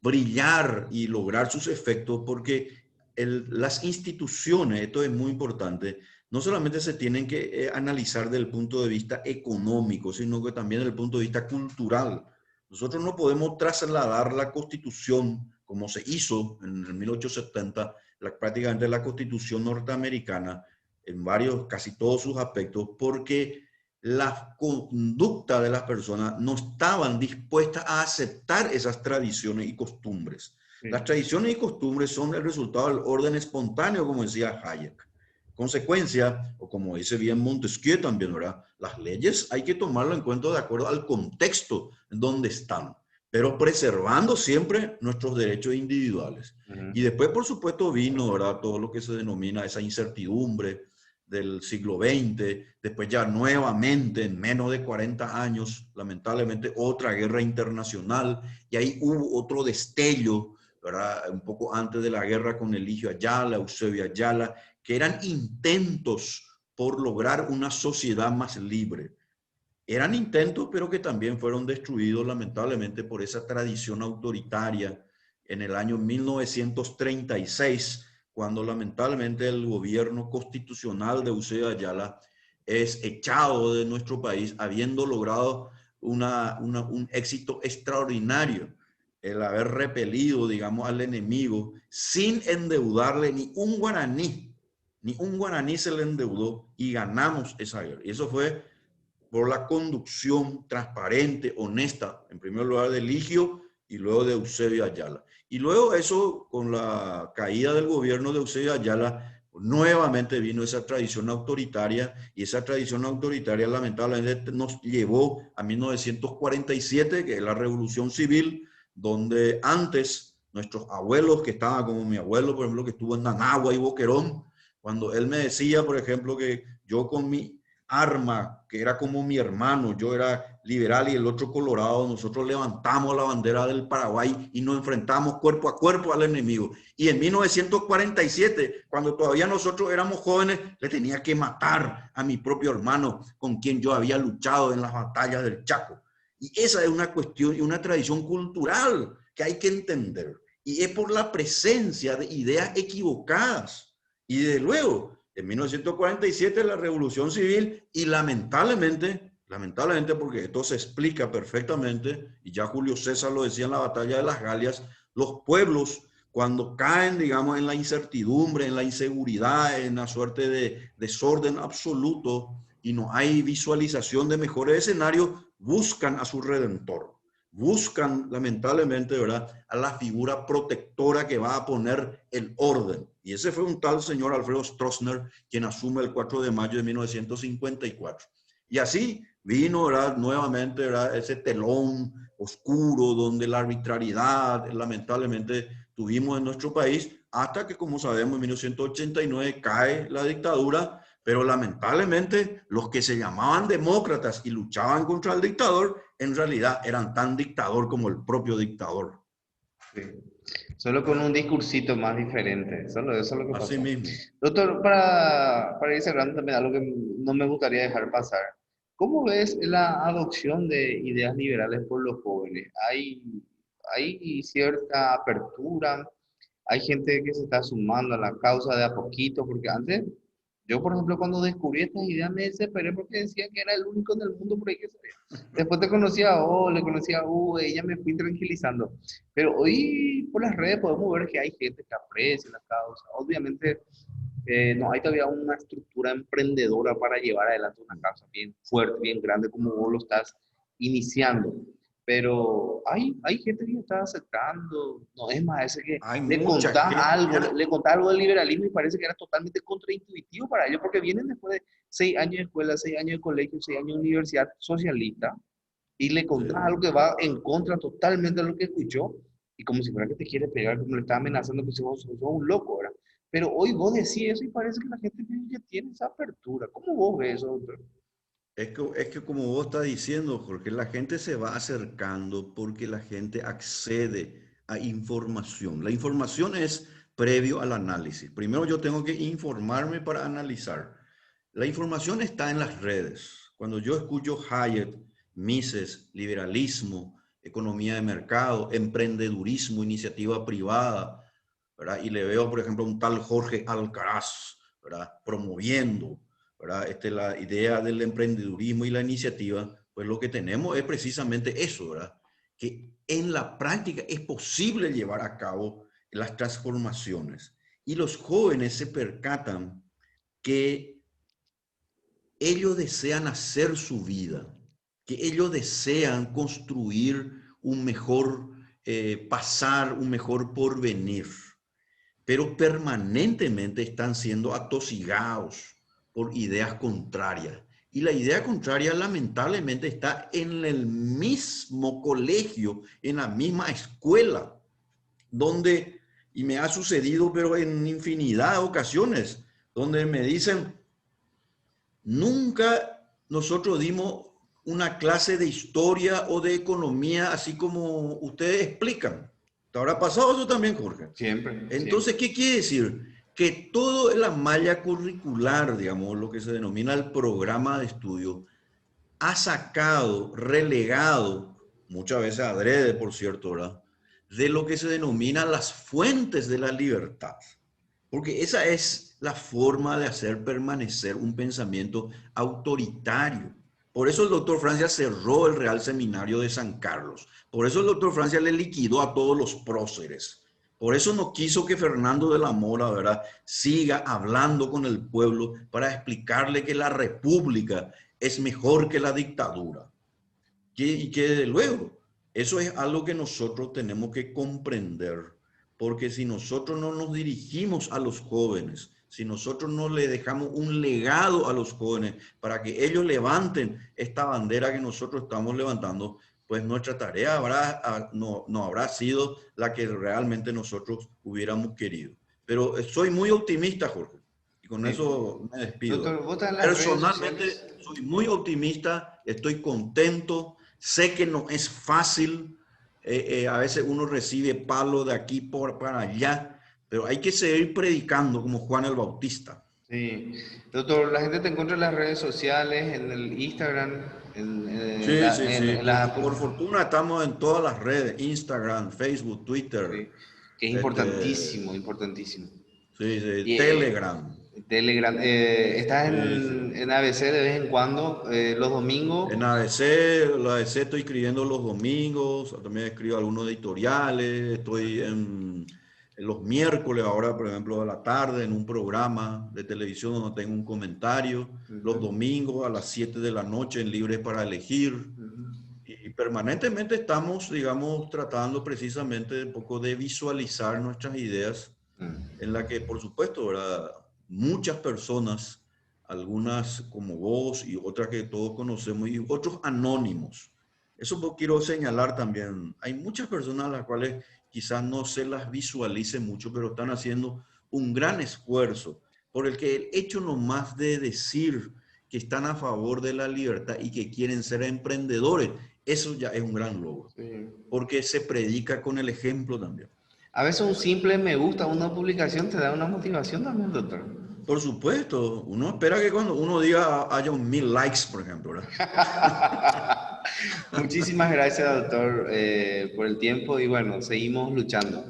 brillar y lograr sus efectos porque las instituciones, esto es muy importante, no solamente se tienen que analizar desde el punto de vista económico, sino que también desde el punto de vista cultural. Nosotros no podemos trasladar la Constitución como se hizo en el 1870, prácticamente la Constitución norteamericana, en varios, casi todos sus aspectos, porque la conducta de las personas no estaban dispuestas a aceptar esas tradiciones y costumbres. Las Sí. tradiciones y costumbres son el resultado del orden espontáneo, como decía Hayek. Consecuencia, o como dice bien Montesquieu también, ¿verdad? Las leyes hay que tomarlo en cuenta de acuerdo al contexto en donde están, pero preservando siempre nuestros derechos individuales. Y Ujú. después, por supuesto, vino, ¿verdad?, todo lo que se denomina esa incertidumbre del siglo XX, después ya nuevamente, en menos de 40 años, lamentablemente, otra guerra internacional, y ahí hubo otro destello, ¿verdad?, un poco antes de la guerra con Eligio Ayala, Eusebio Ayala, que eran intentos por lograr una sociedad más libre. Eran intentos, pero que también fueron destruidos lamentablemente por esa tradición autoritaria en el año 1936, cuando lamentablemente el gobierno constitucional de Eusebio Ayala es echado de nuestro país, habiendo logrado un éxito extraordinario, el haber repelido, digamos, al enemigo sin endeudarle ni un guaraní se le endeudó y ganamos esa guerra. Y eso fue por la conducción transparente, honesta, en primer lugar de Eligio y luego de Eusebio Ayala. Y luego eso, con la caída del gobierno de Eusebio Ayala, nuevamente vino esa tradición autoritaria, y esa tradición autoritaria lamentablemente nos llevó a 1947, que es la Revolución Civil, donde antes nuestros abuelos, que estaban como mi abuelo, por ejemplo, que estuvo en Nanagua y Boquerón, cuando él me decía, por ejemplo, que yo con mi arma, que era como mi hermano, yo era liberal y el otro colorado, nosotros levantamos la bandera del Paraguay y nos enfrentamos cuerpo a cuerpo al enemigo. Y en 1947, cuando todavía nosotros éramos jóvenes, le tenía que matar a mi propio hermano con quien yo había luchado en las batallas del Chaco. Y esa es una cuestión y una tradición cultural que hay que entender. Y es por la presencia de ideas equivocadas. Y desde luego, en 1947 la Revolución Civil, y lamentablemente, porque esto se explica perfectamente, y ya Julio César lo decía en la batalla de las Galias, los pueblos cuando caen, digamos, en la incertidumbre, en la inseguridad, en una suerte de desorden absoluto y no hay visualización de mejores escenarios, buscan a su redentor. Buscan, lamentablemente, ¿verdad?, a la figura protectora que va a poner el orden. Y ese fue un tal señor Alfredo Stroessner, quien asume el 4 de mayo de 1954. Y así vino, ¿verdad?, nuevamente, ¿verdad?, ese telón oscuro donde la arbitrariedad, lamentablemente, tuvimos en nuestro país, hasta que, como sabemos, en 1989 cae la dictadura, pero lamentablemente los que se llamaban demócratas y luchaban contra el dictador, en realidad eran tan dictador como el propio dictador. Sí. Solo con un discursito más diferente. Solo eso es lo que Así pasó. mismo. Doctor, para ir cerrando también algo que no me gustaría dejar pasar. ¿Cómo ves la adopción de ideas liberales por los jóvenes? ¿Hay cierta apertura? ¿Hay gente que se está sumando a la causa de a poquito? Porque antes, yo por ejemplo, cuando descubrí estas ideas me desesperé porque decía que era el único en el mundo por ahí que sabía. Después te conocía a O, le conocía a U, ella me fui tranquilizando. Pero hoy por las redes podemos ver que hay gente que aprecia la causa. Obviamente no hay todavía una estructura emprendedora para llevar adelante una causa bien fuerte, bien grande como vos lo estás iniciando. Pero hay gente que está aceptando, no es más ese que Hay mucha gente ya. le contás algo del liberalismo y parece que era totalmente contraintuitivo para ellos, porque vienen después de 6 años de escuela, 6 años de colegio, 6 años de universidad socialista, y le Sí. contás algo que va en contra totalmente de lo que escuchó, y como si fuera que te quiere pegar, como le está amenazando que sos un loco, ¿verdad? Pero hoy vos decís eso y parece que la gente ya tiene esa apertura. ¿Cómo vos ves eso, doctor? Es que como vos estás diciendo, Jorge, la gente se va acercando porque la gente accede a información. La información es previo al análisis. Primero yo tengo que informarme para analizar. La información está en las redes. Cuando yo escucho Hayek, Mises, liberalismo, economía de mercado, emprendedurismo, iniciativa privada, ¿verdad? Y le veo, por ejemplo, un tal Jorge Alcaraz, ¿verdad?, promoviendo, ¿verdad?, la idea del emprendedurismo y la iniciativa, pues lo que tenemos es precisamente eso, ¿verdad?, que en la práctica es posible llevar a cabo las transformaciones. Y los jóvenes se percatan que ellos desean hacer su vida, que ellos desean construir un mejor pasar, un mejor porvenir, pero permanentemente están siendo atosigados por ideas contrarias. Y la idea contraria lamentablemente está en el mismo colegio, en la misma escuela, donde, y me ha sucedido, pero en infinidad de ocasiones, donde me dicen, nunca nosotros dimos una clase de historia o de economía así como ustedes explican. ¿Te habrá pasado eso también, Jorge? Siempre, Entonces, siempre. ¿qué quiere decir? Que todo en la malla curricular, digamos, lo que se denomina el programa de estudio, ha sacado, relegado, muchas veces adrede, por cierto, ¿verdad?, de lo que se denomina las fuentes de la libertad. Porque esa es la forma de hacer permanecer un pensamiento autoritario. Por eso el doctor Francia cerró el Real Seminario de San Carlos. Por eso el doctor Francia le liquidó a todos los próceres. Por eso no quiso que Fernando de la Mora, ¿verdad?, siga hablando con el pueblo para explicarle que la república es mejor que la dictadura. Y que desde luego, eso es algo que nosotros tenemos que comprender, porque si nosotros no nos dirigimos a los jóvenes, si nosotros no le dejamos un legado a los jóvenes para que ellos levanten esta bandera que nosotros estamos levantando, pues nuestra tarea no habrá sido la que realmente nosotros hubiéramos querido. Pero soy muy optimista, Jorge, y con Sí. eso me despido. Doctor, ¿vos estás en las redes sociales? Personalmente soy muy optimista, estoy contento, sé que no es fácil, a veces uno recibe palo de aquí para allá, pero hay que seguir predicando como Juan el Bautista. Sí. Doctor, la gente te encuentra en las redes sociales, en el Instagram, Sí, sí, sí. en la... Por fortuna estamos en todas las redes, Instagram, Facebook, Twitter, Sí, que es este, importantísimo, importantísimo. sí, sí, Y, Telegram. Telegram, ¿estás Sí, sí. en ABC de vez en cuando, los En domingos? la ABC estoy escribiendo los domingos, también escribo algunos editoriales, estoy en los miércoles, ahora por ejemplo a la tarde, en un programa de televisión donde tengo un comentario, los Ujú, domingos a las 7 de la noche en Libres para Elegir, ujú. y permanentemente estamos, digamos, tratando precisamente de un poco de visualizar nuestras ideas, Mm. en la que por supuesto, ¿verdad?, muchas personas, algunas como vos y otras que todos conocemos y otros anónimos. Eso quiero señalar también. Hay muchas personas a las cuales quizás no se las visualice mucho, pero están haciendo un gran esfuerzo por el que el hecho nomás de decir que están a favor de la libertad y que quieren ser emprendedores, eso ya es un gran logro, Sí. porque se predica con el ejemplo también. A veces un simple me gusta a una publicación te da una motivación también, doctor. Por supuesto, uno espera que cuando uno diga haya 1000 likes, por ejemplo, ¿verdad? Muchísimas gracias, doctor, por el tiempo y bueno, seguimos luchando.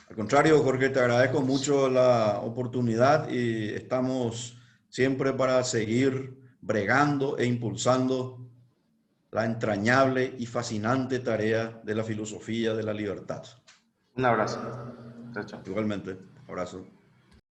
Al contrario, Jorge, te agradezco mucho la oportunidad y estamos siempre para seguir bregando e impulsando la entrañable y fascinante tarea de la filosofía de la libertad. Un abrazo. Chao, chao. Igualmente, abrazo.